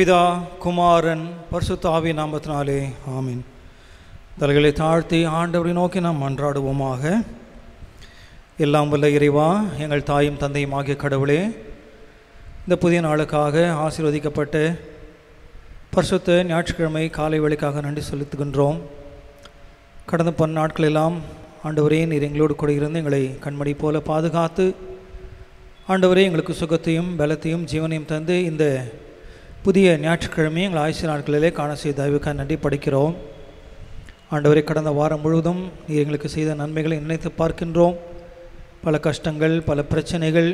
பிதா குமாரன் பரிசுத்த ஆவி நாமத்தினாலே ஆமீன். தலைகளை தாழ்த்தி ஆண்டவரை நோக்கி நாம் மன்றாடுவோமாக. எல்லாம் வல்ல இறைவா, எங்கள் தாயும் தந்தையும் ஆகிய கடவுளே, இந்த புதிய நாளுக்காக ஆசீர்வதிக்கப்பட்ட பரிசுத்த ஞாயிற்றுக்கிழமை காலை வேளைக்காக நன்றி செலுத்துகின்றோம். கடந்த 10 நாட்களெல்லாம் ஆண்டவரே நீர் எங்களோடு கூட இருந்து எங்களை கண்மணி போல பாதுகாத்து ஆண்டவரே எங்களுக்கு சுகத்தையும் பலத்தையும் ஜீவனையும் தந்து இந்த புதிய ஞாயிற்றுக்கிழமை எங்கள் ஆயுசு நாட்களிலே காண செய்த தயவுக்காக நன்றி படைக்கிறோம். ஆண்டவரே, கடந்த வாரம் முழுவதும் நீர் எங்களுக்கு செய்த நன்மைகளை நினைத்து பார்க்கின்றோம். பல கஷ்டங்கள், பல பிரச்சனைகள்,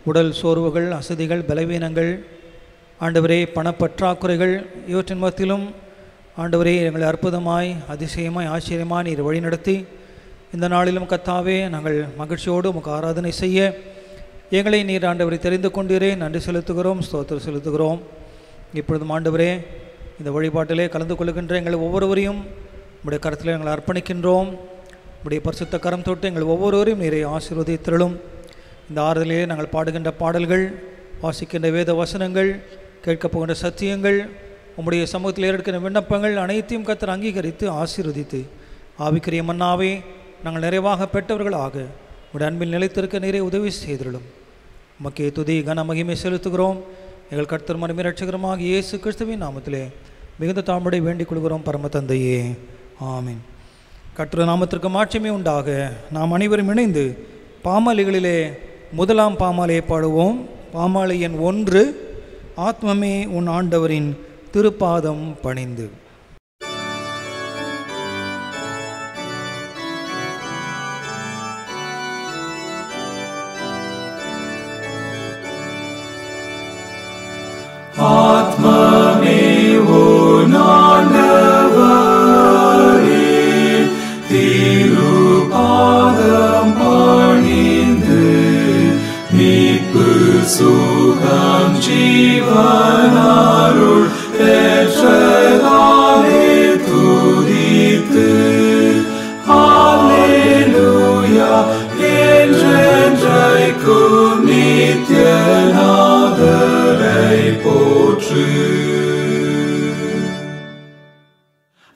உடல் சோர்வுகள், அசதிகள், பலவீனங்கள், ஆண்டவரே பணப்பற்றாக்குறைகள், இவற்றின் மத்தியிலும் ஆண்டவரே எங்களை அற்புதமாய் அதிசயமாய் ஆச்சரியமாய் நீர் வழிநடத்தி இந்த நாளிலும் கர்த்தாவே நாங்கள் மகிழ்ச்சியோடு உமக்கு ஆராதனை செய்ய எங்களை நீர் ஆண்டவரை தெரிந்து கொண்டீரே, நன்றி செலுத்துகிறோம், ஸ்தோத்திரம் செலுத்துகிறோம். இப்பொழுதும் ஆண்டவரே இந்த வழிபாட்டிலே கலந்து கொள்கின்ற எங்கள் ஒவ்வொருவரையும் உடைய கரத்தில் எங்களை அர்ப்பணிக்கின்றோம். உடைய பரிசுத்த கரம் தொட்டு எங்கள் ஒவ்வொருவரையும் நீரை ஆசீர்வதித்திரளும். இந்த ஆறுதலிலே நாங்கள் பாடுகின்ற பாடல்கள், வாசிக்கின்ற வேத வசனங்கள், கேட்கப் போகின்ற சத்தியங்கள், உம்முடைய சமூகத்தில் ஏறெடுக்கிற விண்ணப்பங்கள் அனைத்தையும் கர்த்தர் அங்கீகரித்து ஆசீர்வதித்து ஆவிக்குரிய மன்னாவே நாங்கள் நிறைவாக பெற்றவர்களாக உடைய அன்பில் நிலைத்திருக்க நீரை உதவி செய்திருளும். உமக்கே துதி கன மகிமை செலுத்துகிறோம். எங்கள் கர்த்தர் மனமே இரட்சகருமாக இயேசு கிறிஸ்துவின் நாமத்திலே மிகுந்த தாழ்மையை வேண்டிக் கொள்கிறோம் பரம தந்தையே, ஆமீன். கர்த்தர் நாமத்திற்கு மாட்சிமை உண்டாக. நாம் அனைவரும் இணைந்து பாமாலைகளிலே முதலாம் பாமாலையை பாடுவோம். பாமாலை எண் 1, ஆத்மமே உன் ஆண்டவரின் திருப்பாதம் பணிந்து. ஆத்மமே உன் ஆண்டவரின் திருப்பாதம் பணிந்து மீட்பு சுகம் ஜீவனருள் பெற்றதாலே துதித்து அல்லேலூயா என்றென்றைக்கும் நித்யநாதரை போற்று.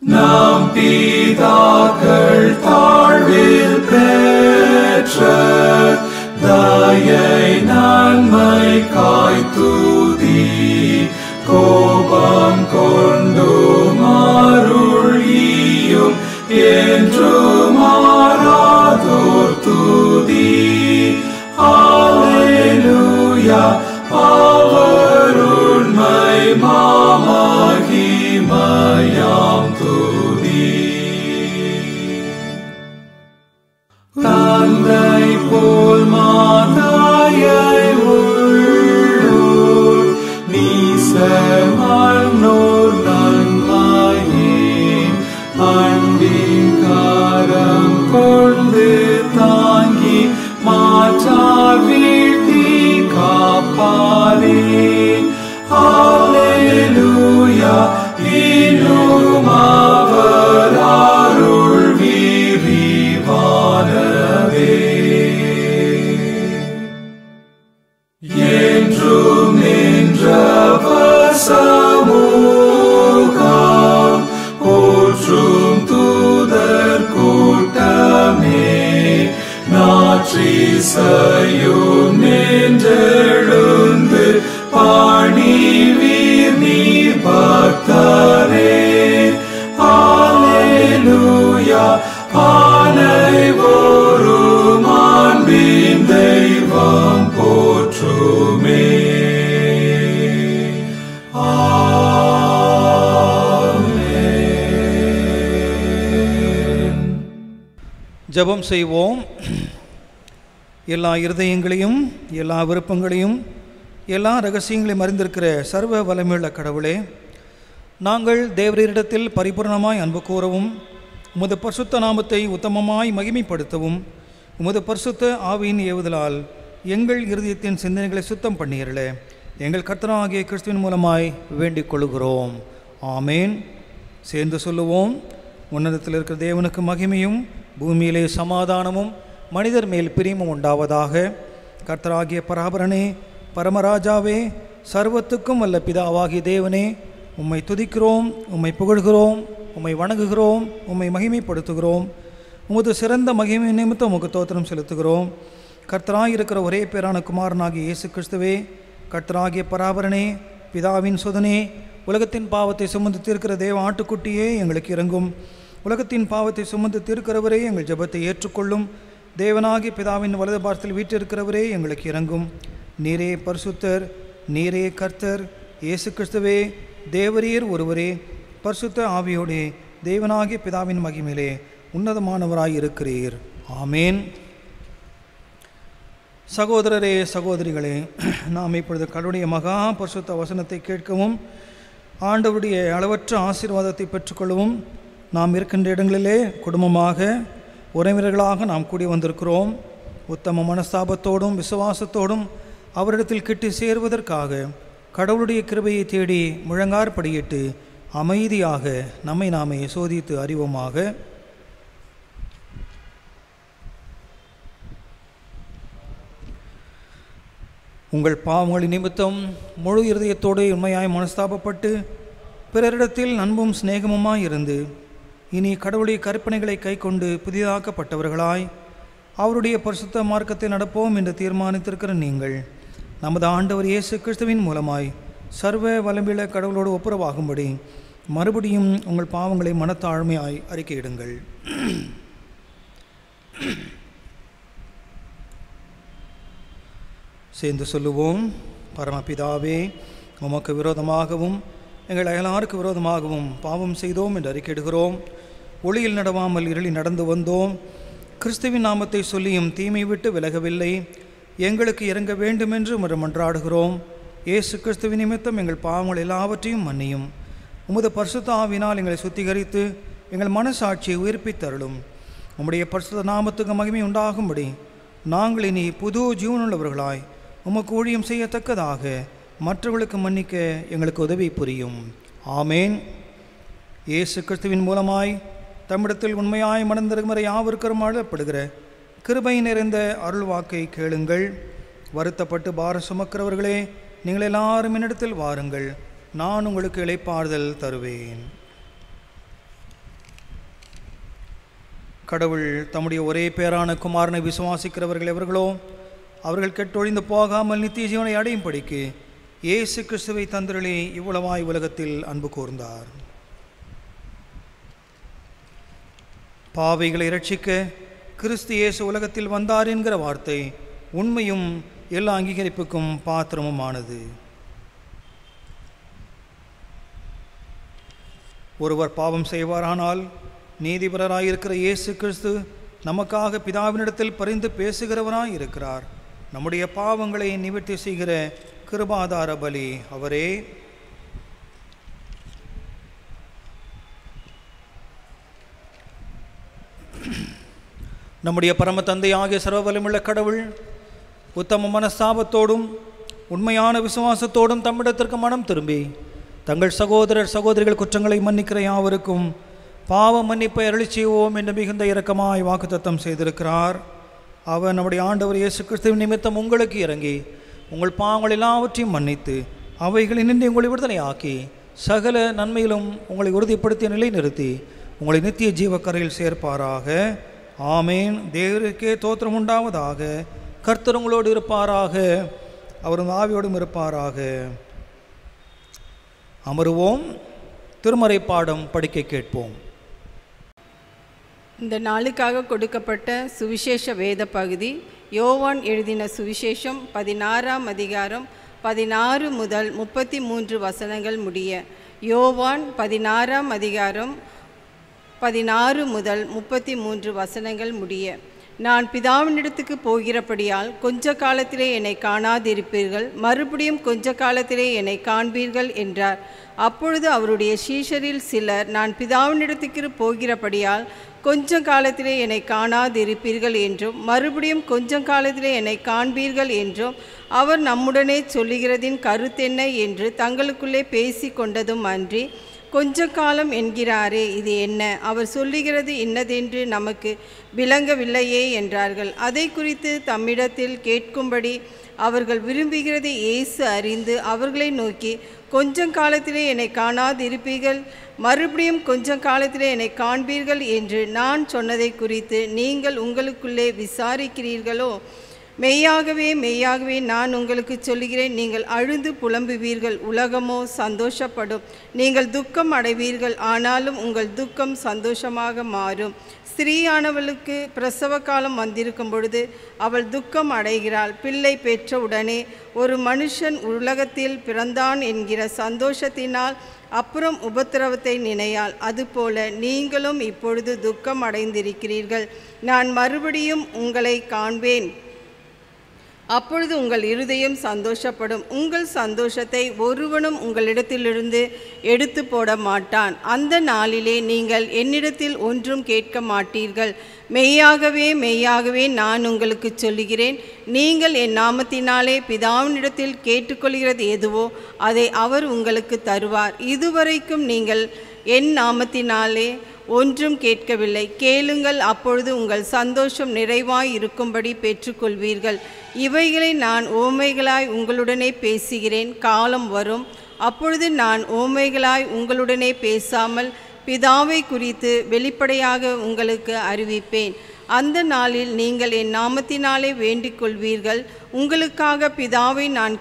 நாம் பிதாக்கள் தாழ்வில் பெற்ற தயை நன்மை காய்த்துதி கோபம் கொண்டு மாருளியும் என்று மாறாதோர் துதி. அல்லேலூயா அவர் உண்மை மாமகிமையாம் துதி. தந்தை போல் மாதாயை உள்ளோர் நீசமன்னோர் நன்மையே அன்பின் கரம் கொண்டு தாங்கி மாற்றார் வீழ்த்தி காப்பாரே. அல்லேலூயா இன்னும் அவர் அருள் விரிவானதே. என்றும் நின்றவர் சமூகம் போற்றும் தூதர் கூட்டமே நாற்றிசையும் நின்றெழுந்து பணிவீர் நீர் பக்தரே. அல்லேலூயா அனைவரும் அன்பின் தெய்வம் போற்றுமே. ஆமென். ஜெபம் செய்வோம். எல்லா இருதயங்களையும் எல்லா விருப்பங்களையும் எல்லா ரகசியங்களையும் அறிந்திருக்கிற சர்வ வல்லமையுள்ள கடவுளே, நாங்கள் தேவரீரிடத்தில் பரிபூர்ணமாய் அன்பு கூறவும் உமது பரிசுத்த நாமத்தை உத்தமமாய் மகிமைப்படுத்தவும் உமது பரிசுத்த ஆவியின் ஏவுதலால் எங்கள் இருதயத்தின் சிந்தனைகளை சுத்தம் பண்ணியறல எங்கள் கர்த்தராகிய கிறிஸ்துவின் மூலமாய் வேண்டிக் கொள்கிறோம். ஆமேன். சேர்ந்து சொல்லுவோம். உன்னதத்தில் இருக்கிற தேவனுக்கு மகிமையும் பூமியிலே சமாதானமும் மனிதர் மேல் பிரியமும் உண்டாவதாக. கர்த்தராகிய பராபரனே, பரமராஜாவே, சர்வத்துக்கும் வல்ல பிதாவாகிய தேவனே, உம்மை துதிக்கிறோம், உம்மை புகழ்கிறோம், உம்மை வணங்குகிறோம், உம்மை மகிமைப்படுத்துகிறோம். உமது சிறந்த மகிமை நிமித்தம் உமக்கு தோத்திரம் செலுத்துகிறோம். கர்த்தராயிருக்கிற ஒரே பேரான குமாரனாகிய இயேசு கிறிஸ்துவே, கர்த்தராகிய பராபரனே, பிதாவின் சுதனே, உலகத்தின் பாவத்தை சுமந்து தீர்க்கிற தேவ ஆட்டுக்குட்டியே எங்களுக்கு இறங்கும். உலகத்தின் பாவத்தை சுமந்து தீர்க்கிறவரே எங்கள் ஜெபத்தை ஏற்றுக்கொள்ளும். தேவனாகிய பிதாவின் வலது பாரத்தில் வீற்றிருக்கிறவரே எங்களுக்கு இறங்கும். நீரே பரிசுத்தர், நீரே கர்த்தர், இயேசு கிறிஸ்துவே தேவரீர் ஒருவரே, பரிசுத்த ஆவியோடே தேவனாகிய பிதாவின் மகிமையிலே உன்னதமானவராய் இருக்கிறீர். ஆமேன். சகோதரரே, சகோதரிகளே, நாம் இப்பொழுது கடவுளுடைய மகா பரிசுத்த வசனத்தை கேட்கவும் ஆண்டவருடைய அளவற்ற ஆசீர்வாதத்தை பெற்றுக்கொள்ளவும் நாம் இருக்கின்ற இடங்களிலே குடும்பமாக, உறவினர்களாக நாம் கூடி வந்திருக்கிறோம். உத்தம மனஸ்தாபத்தோடும் விசுவாசத்தோடும் அவரிடத்தில் கிட்டி சேருவதற்காக கடவுளுடைய கிருபையை தேடி முழங்காற்படியிட்டு அமைதியாக நம்மை நாமே சோதித்து அறிவோமாக. உங்கள் பாவங்களின் நிமித்தம் முழு இருதயத்தோடு உண்மையாய் மனஸ்தாபப்பட்டு பிறரிடத்தில் அன்பும் சிநேகமுமாய் இருந்து இனி கடவுளுடைய கற்பனைகளை கை கொண்டு புதிதாக்கப்பட்டவர்களாய் அவருடைய பரிசுத்த மார்க்கத்தை நடப்போம் என்று தீர்மானித்திருக்கிற நீங்கள் நமது ஆண்டவர் இயேசு கிறிஸ்துவின் மூலமாய் சர்வ வல்லமையுள்ள கடவுளோடு ஒப்புரவாகும்படி மறுபடியும் உங்கள் பாவங்களை மனத்தாழ்மையாய் அறிக்கையிடுங்கள். சேர்ந்து சொல்லுவோம். பரமபிதாவே, உமக்கு விரோதமாகவும் எங்கள் அயலாருக்கு விரோதமாகவும் பாவம் செய்தோம் என்று அறிக்கையிடுகிறோம். ஒளியில் நடவாமல் இருளில் நடந்து வந்தோம். கிறிஸ்துவின் நாமத்தை சொல்லியும் தீமை விட்டு விலகவில்லை. எங்களுக்கு இறங்க வேண்டுமென்று மன்றாடுகிறோம். இயேசு கிறிஸ்துவின் நிமித்தம் எங்கள் பாவங்கள் எல்லாவற்றையும் மன்னியும். உமது பரிசுத்த ஆவினால் எங்களை சுத்திகரித்து எங்கள் மனசாட்சியை உயிர்ப்பித்தருளும். உம்முடைய பரிசுத்த நாமத்துக்கு மகிமை உண்டாகும்படி நாங்கள் இனி புது ஜீவனுள்ளவர்களாய் உமக்கு ஊழியம் செய்யத்தக்கதாக மற்றவர்களுக்கு மன்னிக்க எங்களுக்கு உதவி புரியும். ஆமேன். இயேசு கிறிஸ்துவின் மூலமாய் தம்மிடத்தில் உண்மையாய் மனந்திருக்கிற யாவருக்கும் அழப்படுகிற கிருபை நிறைந்த அருள் வாக்கை கேளுங்கள். வருத்தப்பட்டு பாரம் சுமக்கிறவர்களே, நீங்கள் எல்லாரும் என்னிடத்தில் வாருங்கள், நான் உங்களுக்கு இளைப்பாறுதல் தருவேன். கடவுள் தம்முடைய ஒரே பேரான குமாரனை விசுவாசிக்கிறவர்கள் எவர்களோ அவர்கள் கெட்டொழிந்து போகாமல் நித்திய ஜீவனை அடையும் படிக்கு இயேசு கிறிஸ்துவை தந்திரளி இவ்வளவாய் உலகத்தில் அன்பு கூர்ந்தார். பாவிகளை இரட்சிக்க கிறிஸ்து இயேசு உலகத்தில் வந்தார் என்கிற வார்த்தை உண்மையும் எல்லா அங்கீகரிப்புக்கும் பாத்திரமுமானது. ஒருவர் பாவம் செய்வாரானால் நீதிபரராயிருக்கிற இயேசு கிறிஸ்து நமக்காக பிதாவினிடத்தில் பரிந்து பேசுகிறவராய் இருக்கிறார். நம்முடைய பாவங்களை நிவர்த்தி செய்கிற கிருபாதார பலி அவரே. நம்முடைய பரம தந்தையாகிய சர்வவல்லமையுள்ள கடவுள் உத்தம மனஸ்தாபத்தோடும் உண்மையான விசுவாசத்தோடும் தம்மிடத்திற்கு மனம் திரும்பி தங்கள் சகோதரர் சகோதரிகள் குற்றங்களை மன்னிக்கிற யாவருக்கும் பாவ மன்னிப்பை அருளி செய்வோம் என்று மிகுந்த இரக்கமாய் வாக்குத்தத்தம் செய்திருக்கிறார். அவர் நம்முடைய ஆண்டவர் இயேசு கிறிஸ்துவின் நிமித்தம் உங்களுக்கு இறங்கி உங்கள் பாவங்கள் எல்லாவற்றையும் மன்னித்து அவைகளை நின்று உங்களை விடுதலையாக்கி சகல நன்மையிலும் உங்களை உறுதிப்படுத்திய நிலை நிறுத்தி உங்களை நித்திய ஜீவக்கரையில் சேர்ப்பாராக. ஆமேன். தேவருக்கே தோத்திரம் உண்டாவதாக. கர்த்தர் உங்களோடு இருப்பாராக, அவரும் ஆவியோடும் இருப்பாராக. அமருவோம். திருமறை பாடம் படிக்க கேட்போம். இந்த நாளுக்காக கொடுக்கப்பட்ட சுவிசேஷ வேத பகுதி யோவான் எழுதின சுவிசேஷம் 16ஆம் அதிகாரம் 16 முதல் 33 வசனங்கள் முடிய. யோவான் 16ஆம் அதிகாரம் 16 முதல் 33 வசனங்கள் முடிய. நான் பிதாவினிடத்துக்கு போகிறபடியால் கொஞ்ச காலத்திலே என்னை காணாதிருப்பீர்கள், மறுபடியும் கொஞ்ச காலத்திலே என்னை காண்பீர்கள் என்றார். அப்பொழுது அவருடைய சீஷரில் சிலர், நான் பிதாவினிடத்துக்கு போகிறபடியால் கொஞ்ச காலத்திலே என்னை காணாதிருப்பீர்கள் என்றும் மறுபடியும் கொஞ்ச காலத்திலே என்னை காண்பீர்கள் என்றும் அவர் நம்முடனே சொல்லுகிறதின் கருத்தென்ன என்று தங்களுக்குள்ளே பேசி கொண்டதும் அன்றி கொஞ்ச காலம் என்கிறாரே, இது என்ன? அவர் சொல்லுகிறது இன்னதென்று நமக்கு விளங்கவில்லையே என்றார்கள். அதை குறித்து தம்மிடத்தில் கேட்கும்படி அவர்கள் விரும்புகிறதை இயேசு அறிந்து அவர்களை நோக்கி, கொஞ்சம் காலத்திலே என்னை காணாதிருப்பீர்கள், மறுபடியும் கொஞ்சம் காலத்திலே என்னை காண்பீர்கள் என்று நான் சொன்னதை குறித்து நீங்கள் உங்களுக்குள்ளே விசாரிக்கிறீர்களோ? மெய்யாகவே மெய்யாகவே நான் உங்களுக்கு சொல்லுகிறேன், நீங்கள் அழுது புலம்புவீர்கள், உலகமோ சந்தோஷப்படும். நீங்கள் துக்கம் அடைவீர்கள், ஆனாலும் உங்கள் துக்கம் சந்தோஷமாக மாறும். ஸ்திரீயானவளுக்கு பிரசவ காலம் வந்திருக்கும் பொழுது அவள் துக்கம் அடைகிறாள். பிள்ளை பெற்ற உடனே ஒரு மனுஷன் உலகத்தில் பிறந்தான் என்கிற சந்தோஷத்தினால் அப்புறம் உபத்திரவத்தை நினையாள். அதுபோல நீங்களும் இப்பொழுது துக்கம் அடைந்திருக்கிறீர்கள். நான் மறுபடியும் உங்களை காண்பேன், அப்பொழுது உங்கள் இருதயம் சந்தோஷப்படும். உங்கள் சந்தோஷத்தை ஒருவனும் உங்களிடத்திலிருந்து எடுத்து போட மாட்டான். அந்த நாளிலே நீங்கள் என்னிடத்தில் ஒன்றும் கேட்க மாட்டீர்கள். மெய்யாகவே மெய்யாகவே நான் உங்களுக்கு சொல்லுகிறேன், நீங்கள் என் நாமத்தினாலே பிதாவினிடத்தில் கேட்டுக்கொள்கிறது எதுவோ அதை அவர் உங்களுக்கு தருவார். இதுவரைக்கும் நீங்கள் என் நாமத்தினாலே ஒன்றும் கேட்கவில்லை. கேளுங்கள், அப்பொழுது உங்கள் சந்தோஷம் நிறைவாய் இருக்கும்படி பெற்றுக்கொள்வீர்கள். இவைகளை நான் ஓமைகளாய் உங்களுடனே பேசுகிறேன். காலம் வரும், அப்பொழுது நான் ஓமைகளாய் உங்களுடனே பேசாமல் பிதாவை குறித்து வெளிப்படையாக உங்களுக்கு அறிவிப்பேன். அந்த நாளில் நீங்கள் என் நாமத்தினாலே வேண்டிக் கொள்வீர்கள். உங்களுக்காக பிதாவை நான்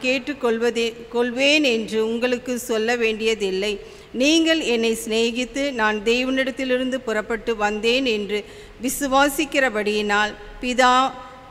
கொள்வேன் என்று உங்களுக்கு சொல்ல வேண்டியதில்லை. நீங்கள் என்னை சிநேகித்து நான் தேவனிடத்திலிருந்து புறப்பட்டு வந்தேன் என்று விசுவாசிக்கிறபடியினால் பிதா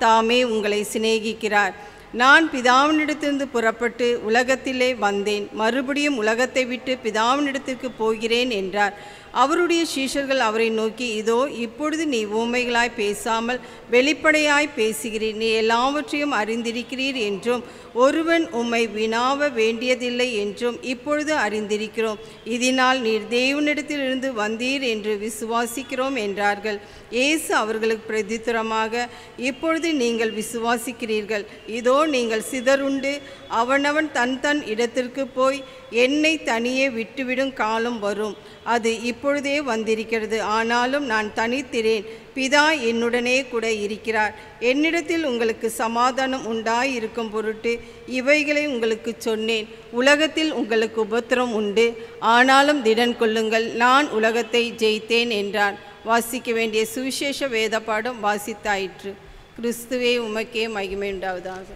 தாமே உங்களை சிநேகிக்கிறார். நான் பிதாவினிடத்திலிருந்து புறப்பட்டு உலகத்திலே வந்தேன், மறுபடியும் உலகத்தை விட்டு பிதாவினிடத்திற்கு போகிறேன் என்றார். அவருடைய சீஷர்கள் அவரை நோக்கி, இதோ இப்பொழுது நீ ஊமைகளாய் பேசாமல் வெளிப்படையாய் பேசுகிறீர், நீ எல்லாவற்றையும் அறிந்திருக்கிறீர் என்றும் ஒருவன் உம்மை வினாவ வேண்டியதில்லை என்றும் இப்பொழுது அறிந்திருக்கிறோம். இதனால் நீர் தேவனிடத்திலிருந்து வந்தீர் என்று விசுவாசிக்கிறோம் என்றார்கள். இயேசு அவர்களுக்கு பிரதித்திரமாக, இப்பொழுது நீங்கள் விசுவாசிக்கிறீர்கள். இதோ நீங்கள் சிதறுண்டு அவனவன் தன் இடத்திற்கு போய் என்னை தனியே விட்டுவிடும் காலம் வரும், அது இப்பொழுதே வந்திருக்கிறது. ஆனாலும் நான் தனித்திரேன், பிதா என்னுடனே கூட இருக்கிறார். என்னிடத்தில் உங்களுக்கு சமாதானம் உண்டாயிருக்கும் பொருட்டு இவைகளை உங்களுக்கு சொன்னேன். உலகத்தில் உங்களுக்கு உபத்திரம் உண்டு, ஆனாலும் திடன் கொள்ளுங்கள், நான் உலகத்தை ஜெயித்தேன் என்றார். வாசிக்க வேண்டிய சுவிசேஷ வேத பாடம் வாசித்தாயிற்று. கிறிஸ்துவே உமக்கே மகிமை உண்டாவதாக.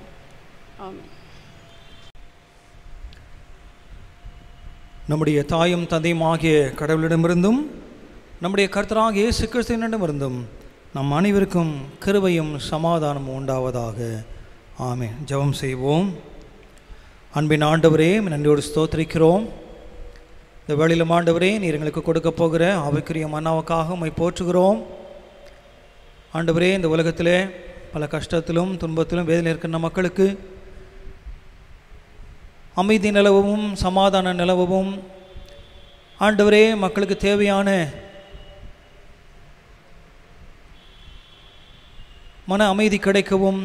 ஆமென். நம்முடைய தாயும் தந்தையும் ஆகிய கடவுளிடமிருந்தும் நம்முடைய கர்த்தராகிய இயேசு கிறிஸ்துவினிடமிருந்தும் நம் அனைவருக்கும் கிருபையும் சமாதானமும் உண்டாவதாக. ஆமென். ஜெபம் செய்வோம். அன்பின் ஆண்டவரே, நன்றியோடு ஸ்தோத்திரிக்கிறோம். இந்த வேளையிலும் ஆண்டவரே, நீர் எங்களுக்கு கொடுக்க போகிற ஆவிக்குரிய மன்னாவுக்காக உம்மை போற்றுகிறோம். ஆண்டவரே, இந்த உலகத்திலே பல கஷ்டத்திலும் துன்பத்திலும் வேதனை இருக்கின்ற மக்களுக்கு அமைதி நிலவும் சமாதான நிலவும், ஆண்டவரே, மக்களுக்கு தேவையான மன அமைதி கிடைக்கவும்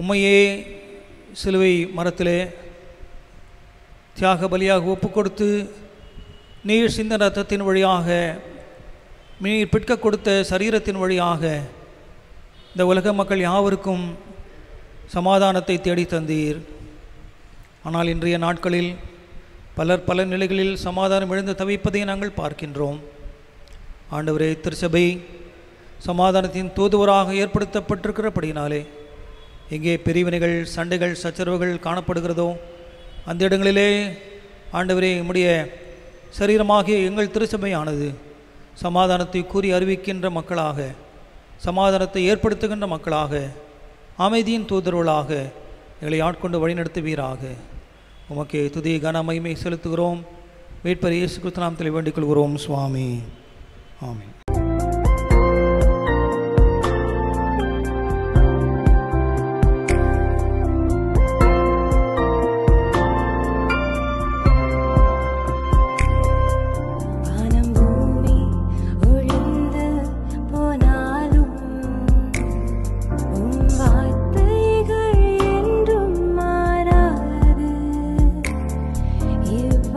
உம்மையே சிலுவை மரத்திலே தியாக பலியாக ஒப்பு கொடுத்து நீர் சிந்த ரத்தத்தின் வழியாக, நீர் பிற்க கொடுத்த சரீரத்தின் வழியாக இந்த உலக மக்கள் யாவருக்கும் சமாதானத்தை தேடி தந்தீர். ஆனால் இன்றைய நாட்களில் பலர் பல நிலைகளில் சமாதானம் இழந்து தவிப்பதை நாங்கள் பார்க்கின்றோம். ஆண்டவரே, திருச்சபை சமாதானத்தின் தூதுவராக ஏற்படுத்தப்பட்டிருக்கிறபடினாலே எங்கே பிரிவினைகள், சண்டைகள், சச்சரவுகள் காணப்படுகிறதோ அந்த இடங்களிலே ஆண்டவரே, உம்முடைய சரீரமாகிய எங்கள் திருச்சபையானது சமாதானத்தை கூறி அறிவிக்கின்ற மக்களாக, சமாதானத்தை ஏற்படுத்துகின்ற மக்களாக, அமைதியின் தூதர்களாக எங்களை ஆட்கொண்டு வழிநடத்துவீராக. உமக்கே துதி கன மகிமை செலுத்துகிறோம். மீட்பர் இயேசு கிறிஸ்து நாமத்தில் வேண்டிக் கொள்கிறோம் சுவாமி. ஆமென்.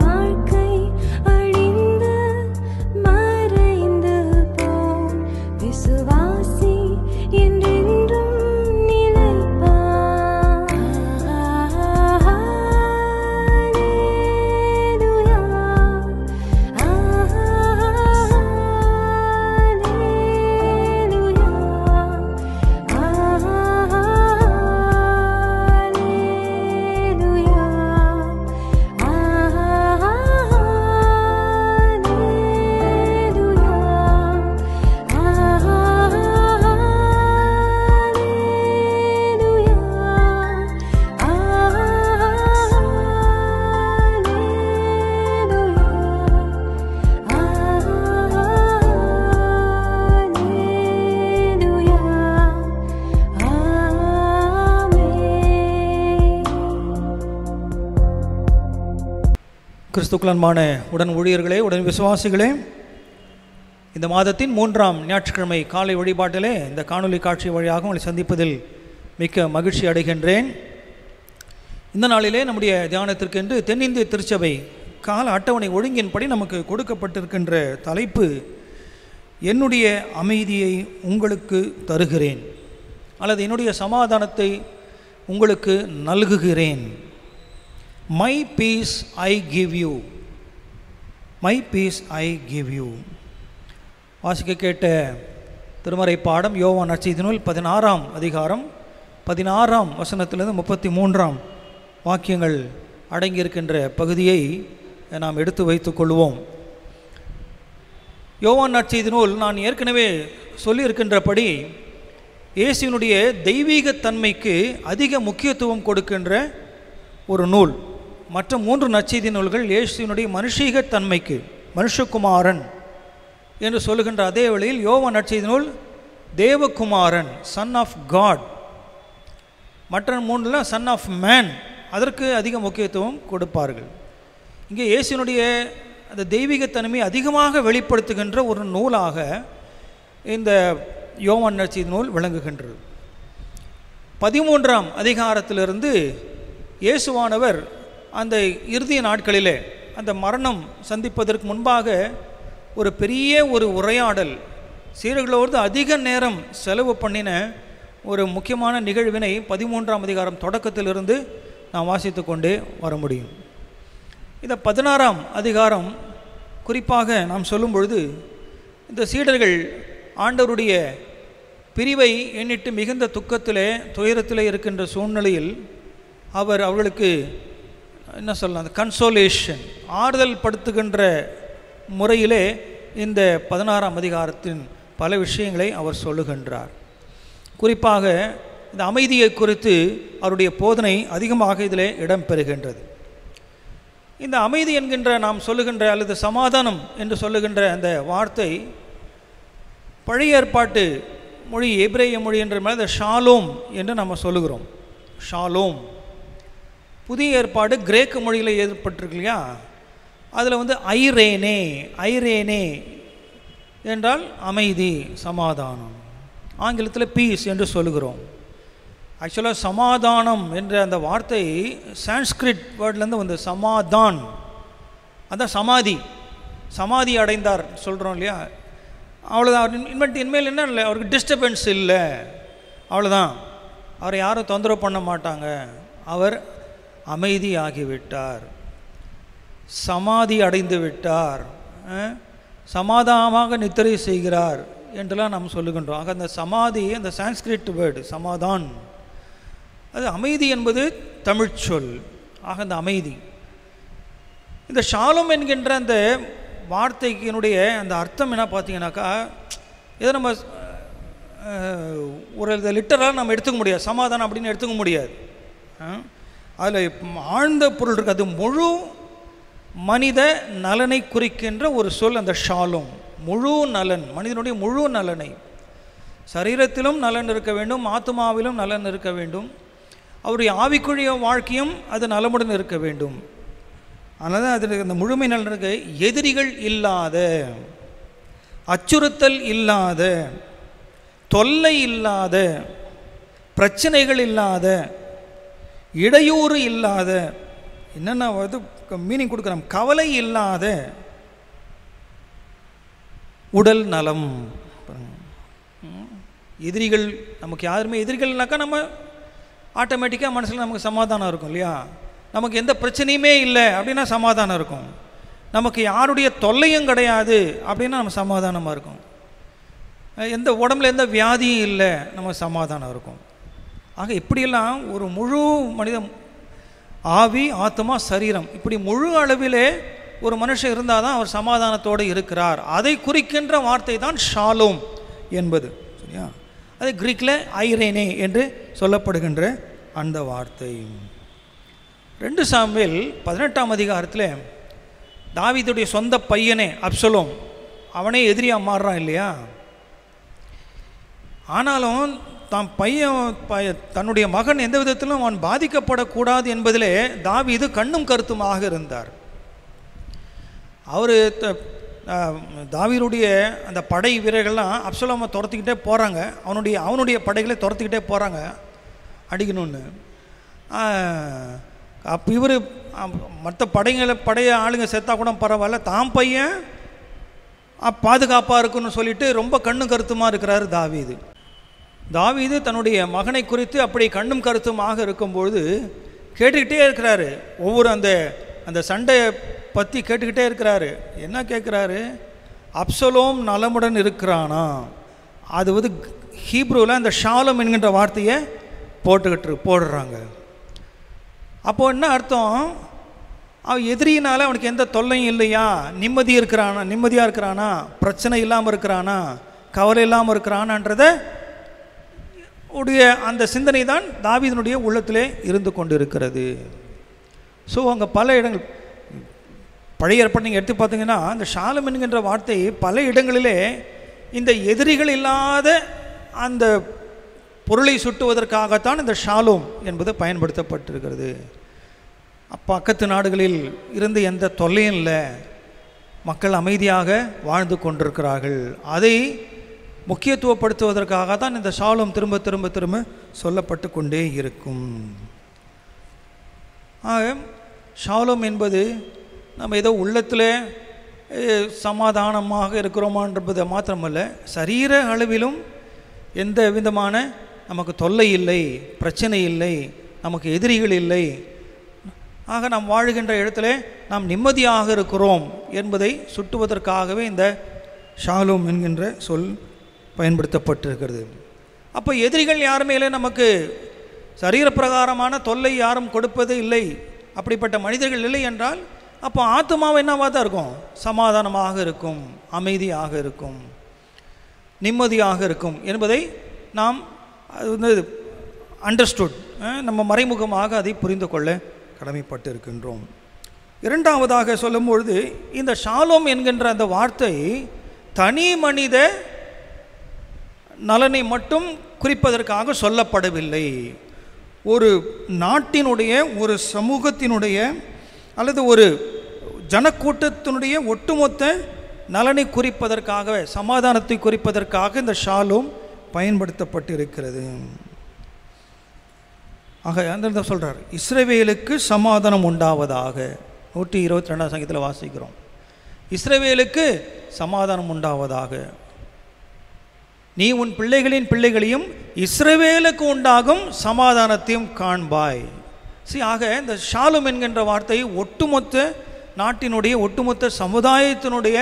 வாழ்க்கை கிறிஸ்துக்குள்ளான உடன் ஊழியர்களே, உடன் விசுவாசிகளே, இந்த மாதத்தின் 3ஆம் ஞாயிற்றுக்கிழமை காலை வழிபாட்டிலே இந்த காணொலி காட்சி வழியாக உங்களை சந்திப்பதில் மிக்க மகிழ்ச்சி அடைகின்றேன். இந்த நாளிலே நம்முடைய தியானத்திற்கென்று தென்னிந்திய திருச்சபை கால அட்டவணை ஒழுங்கின்படி நமக்கு கொடுக்கப்பட்டிருக்கின்ற தலைப்பு, என்னுடைய அமைதியை உங்களுக்கு தருகிறேன் அல்லது என்னுடைய சமாதானத்தை உங்களுக்கு நல்குகிறேன். My peace I give you, my peace I give you. வாசிக்க கேட்ட திருமறை பாடம் யோவான் நற்செய்தி நூல் 16ஆம் அதிகாரம் 16ஆம் வசனத்திலிருந்து 33ஆம் வாக்கியங்கள் அடங்கியிருக்கின்ற பகுதியை நாம் எடுத்து வைத்துக் கொள்வோம். யோவான் நற்செய்தி நூல் நான் ஏற்கனவே சொல்லியிருக்கின்றபடி இயேசுவினுடைய தெய்வீகத்தன்மைக்கு அதிக முக்கியத்துவம் கொடுக்கின்ற ஒரு நூல். மற்ற 3 நற்செய்தி நூல்கள் இயேசுவினுடைய மனுஷீகத்தன்மைக்கு, மனுஷகுமாரன் என்று சொல்லுகின்ற அதே வேளையில் யோவான் நற்செய்தி நூல் தேவகுமாரன், சன் ஆஃப் காட். மற்ற 3 சன் ஆஃப் மேன், அதற்கு அதிக முக்கியத்துவம் கொடுப்பார்கள். இங்கே இயேசுவினுடைய அந்த தெய்வீகத்தன்மை அதிகமாக வெளிப்படுத்துகின்ற ஒரு நூலாக இந்த யோவான் நற்செய்தி நூல் விளங்குகின்றது. 13ஆம் அதிகாரத்திலிருந்து இயேசுவானவர் அந்த இறுதிய நாட்களிலே அந்த மரணம் சந்திப்பதற்கு முன்பாக ஒரு பெரிய ஒரு உரையாடல், சீடர்களோடு அதிக நேரம் செலவு பண்ணின ஒரு முக்கியமான நிகழ்வினை 13ஆம் அதிகாரம் தொடக்கத்திலிருந்து நாம் வாசித்து கொண்டே வர முடியும். இந்த 16ஆம் அதிகாரம் குறிப்பாக நாம் சொல்லும் பொழுது, இந்த சீடர்கள் ஆண்டவருடைய பிரிவை எண்ணிட்டு மிகுந்த துக்கத்திலே துயரத்திலே இருக்கின்ற சூழ்நிலையில் அவர்களுக்கு என்ன சொல்லலாம், அந்த கன்சோலேஷன், ஆறுதல் படுத்துகின்ற முறையிலே இந்த 16ஆம் அதிகாரத்தின் பல விஷயங்களை அவர் சொல்லுகின்றார். குறிப்பாக இந்த அமைதியை குறித்து அவருடைய போதனை அதிகமாக இதில் இடம்பெறுகின்றது. இந்த அமைதி என்கின்ற நாம் சொல்லுகின்ற அல்லது சமாதானம் என்று சொல்லுகின்ற அந்த வார்த்தை பழைய ஏற்பாட்டு மொழி, எபிரேய மொழி என்ற மாதிரி ஷாலோம் என்று நம்ம சொல்லுகிறோம். ஷாலோம். புதிய ஏற்பாடு கிரேக்க மொழியில் ஏற்பட்டிருக்கு இல்லையா, அதில் ஐரேனே, ஐரேனே என்றால் அமைதி, சமாதானம். ஆங்கிலத்தில் பீஸ் என்று சொல்லுகிறோம். ஆக்சுவலாக சமாதானம் என்ற அந்த வார்த்தை சான்ஸ்கிரிட் வேர்ட்லேருந்து வந்து சமாதான், அதான் சமாதி, சமாதி அடைந்தார் சொல்கிறோம் இல்லையா, அவ்வளோதான். இனிமேல் என்ன இல்லை, அவருக்கு டிஸ்டர்பன்ஸ் இல்லை, அவ்வளோதான். அவரை யாரும் தொந்தரவு பண்ண மாட்டாங்க, அவர் அமைதி ஆகிவிட்டார், சமாதி அடைந்து விட்டார், சமாதானமாக நித்திரை செய்கிறார் என்றெல்லாம் நாம் சொல்லுகின்றோம். ஆக அந்த சமாதி, அந்த சான்ஸ்கிரிட் வேர்டு சமாதான், அது அமைதி என்பது தமிழ்ச்சொல். ஆக அந்த அமைதி, இந்த ஷாலும் என்கின்ற அந்த வார்த்தைக்கினுடைய அந்த அர்த்தம் என்ன பார்த்தீங்கன்னாக்கா, இதை நம்ம ஒரு லிட்டராக நம்ம எடுத்துக்க முடியாது, சமாதானம் அப்படின்னு எடுத்துக்க முடியாது. அதில் ஆழ்ந்த பொருள் இருக்குது. அது முழு மனித நலனை குறிக்கின்ற ஒரு சொல் அந்த ஷாலும். முழு நலன், மனிதனுடைய முழு நலனை, சரீரத்திலும் நலன் இருக்க வேண்டும், ஆத்மாவிலும் நலன் இருக்க வேண்டும், அவருடைய ஆவிக்குரிய வாழ்க்கையும் அது நலமுடன் இருக்க வேண்டும். அதனால் தான் அதில் அந்த முழுமை நலன் இருக்க, எதிரிகள் இல்லாத, அச்சுறுத்தல் இல்லாத, தொல்லை இல்லாத, பிரச்சனைகள் இல்லாத, இடையூறு இல்லாத, என்னென்ன மீனிங் கொடுக்குறோம், கவலை இல்லாத உடல் நலம். எதிரிகள் நமக்கு யாருமே எதிரிகள்னாக்கா நம்ம ஆட்டோமேட்டிக்காக மனசில் நமக்கு சமாதானம் இருக்கும் இல்லையா. நமக்கு எந்த பிரச்சனையுமே இல்லை அப்படின்னா சமாதானம் இருக்கும். நமக்கு யாருடைய தொல்லையும் கிடையாது அப்படின்னா நம்ம சமாதானமாக இருக்கும். எந்த உடம்புல எந்த வியாதியும் இல்லை, நம்ம சமாதானம் இருக்கும். ஆக இப்படியெல்லாம் ஒரு முழு மனித ஆவி, ஆத்மா, சரீரம், இப்படி முழு அளவிலே ஒரு மனுஷன் இருந்தால் தான் அவர் சமாதானத்தோடு இருக்கிறார். அதை குறிக்கின்ற வார்த்தை தான் ஷாலோம் என்பது. சரியா? அது கிரீக்கில் ஐரேனே என்று சொல்லப்படுகின்ற அந்த வார்த்தை. 2 சாமுவேல் 18ஆம் அதிகாரத்தில் தாவீதுடைய சொந்த பையனே அப்சலோம், அவனே எதிரியாக மாறுறான் இல்லையா. ஆனாலும் தன்னுடைய மகன் எந்த விதத்திலும் அவன் பாதிக்கப்படக்கூடாது என்பதிலே தாவீது கண்ணும் கருத்துமாக இருந்தார். அவர் தாவீதுடைய அந்த படை வீரர்கள்லாம் அப்சலோமை துரத்திக்கிட்டே போகிறாங்க. அவனுடைய படைகளை துரத்திக்கிட்டே போகிறாங்க அடிக்கணும்னு. அப்போ இவர் மற்ற படைய ஆளுங்க செத்தா கூட பரவாயில்ல, தான் பையன் பாதுகாப்பாக இருக்குன்னு சொல்லிட்டு ரொம்ப கண்ணும் கருத்துமாக இருக்கிறாரு தாவீது தன்னுடைய மகனை குறித்து அப்படி கண்ணும் கருத்துமாக இருக்கும்பொழுது கேட்டுக்கிட்டே இருக்கிறாரு. ஒவ்வொரு அந்த சண்டையை பற்றி கேட்டுக்கிட்டே இருக்கிறாரு. என்ன கேட்குறாரு? அப்சலோம் நலமுடன் இருக்கிறானா? அது ஹீப்ரூவில் அந்த ஷாலம் என்கின்ற வார்த்தையை போடுறாங்க. அப்போது என்ன அர்த்தம்? அவன் எதிரியினால் அவனுக்கு எந்த தொல்லையும் இல்லையா? நிம்மதியாக இருக்கிறானா? பிரச்சனை இல்லாமல் இருக்கிறானா? கவலை இல்லாமல் இருக்கிறானான்றத உடைய அந்த சிந்தனை தான் தாவீதினுடைய உள்ளத்திலே இருந்து கொண்டு இருக்கிறது. ஸோ அங்கே பல இடங்கள் பழைய ஏற்பாடு நீங்கள் எடுத்து பார்த்தீங்கன்னா அந்த ஷாலம் என்கின்ற வார்த்தை பல இடங்களிலே இந்த எதிரிகள் இல்லாத அந்த பொருளை சுட்டுவதற்காகத்தான் இந்த ஷாலோம் என்பது பயன்படுத்தப்பட்டிருக்கிறது. பக்கத்து நாடுகளில் இருந்து எந்த தொல்லையும் இல்லை, மக்கள் அமைதியாக வாழ்ந்து கொண்டிருக்கிறார்கள். அதை முக்கியத்துவப்படுத்துவதற்காக தான் இந்த ஷாலோம் திரும்ப திரும்ப திரும்ப சொல்லப்பட்டு கொண்டே இருக்கும். ஷாலோம் என்பது நம்ம ஏதோ உள்ளத்தில் சமாதானமாக இருக்கிறோமான்றதை மாத்திரமல்ல, சரீர அளவிலும் எந்த விதமான நமக்கு தொல்லை இல்லை, பிரச்சனை இல்லை, நமக்கு எதிரிகள் இல்லை, ஆக நாம் வாழுகின்ற இடத்துல நாம் நிம்மதியாக இருக்கிறோம் என்பதை சுட்டுவதற்காகவே இந்த ஷாலோம் என்கின்ற சொல் பயன்படுத்தப்பட்டிருக்கிறது. அப்போ எதிரிகள் யாருமே இல்லை, நமக்கு சரீரப்பிரகாரமான தொல்லை யாரும் கொடுப்பது இல்லை, அப்படிப்பட்ட மனிதர்கள் இல்லை என்றால் அப்போ ஆத்மாவை என்னவாக தான் இருக்கும்? சமாதானமாக இருக்கும், அமைதியாக இருக்கும், நிம்மதியாக இருக்கும் என்பதை நாம் அண்டர்ஸ்டுட், நம்ம மறைமுகமாக அதை புரிந்து கொள்ள கடமைப்பட்டு இருக்கின்றோம். இரண்டாவதாக சொல்லும்பொழுது இந்த ஷாலோம் என்கின்ற அந்த வார்த்தை தனி மனித நலனை மட்டும் குறிப்பதற்காக சொல்லப்படவில்லை. ஒரு நாட்டினுடைய, ஒரு சமூகத்தினுடைய அல்லது ஒரு ஜனக்கூட்டத்தினுடைய ஒட்டுமொத்த நலனை குறிப்பதற்காக, சமாதானத்தை குறிப்பதற்காக இந்த ஷாலோம் பயன்படுத்தப்பட்டிருக்கிறது. ஆக அந்த சொல்கிறார், இஸ்ரவேலுக்கு சமாதானம் உண்டாவதாக. 122 சங்கீதத்தில் வாசிக்கிறோம், இஸ்ரவேலுக்கு சமாதானம் உண்டாவதாக, நீ உன் பிள்ளைகளின் பிள்ளைகளையும் இஸ்ரவேலுக்கு உண்டாகும் சமாதானத்தையும் காண்பாய். ஆக இந்த ஷாலோம் என்கின்ற வார்த்தை ஒட்டுமொத்த நாட்டினுடைய, ஒட்டுமொத்த சமுதாயத்தினுடைய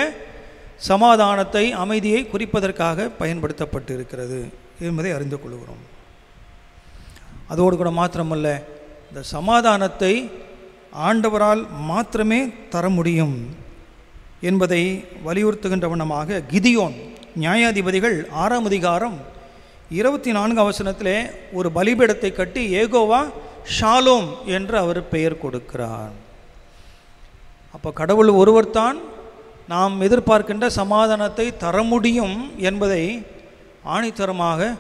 சமாதானத்தை, அமைதியை குறிப்பதற்காக பயன்படுத்தப்பட்டு இருக்கிறது என்பதை அறிந்து கொள்கிறோம். அதோடு கூட மாத்திரமல்ல, இந்த சமாதானத்தை ஆண்டவரால் மாத்திரமே தர முடியும் என்பதை வலியுறுத்துகின்ற வண்ணமாக கிதியோன் நியாயாதிபதிகள் 6ஆம் அதிகாரம் 24ஆம் வசனத்திலே ஒரு பலிபீடத்தை கட்டி யெகோவா ஷாலோம் என்று அவர் பெயர் கொடுக்கிறார். அப்போ கடவுள் ஒருவர் தான் நாம் எதிர்பார்க்கின்ற சமாதானத்தை தர முடியும் என்பதை ஆணித்தரமாக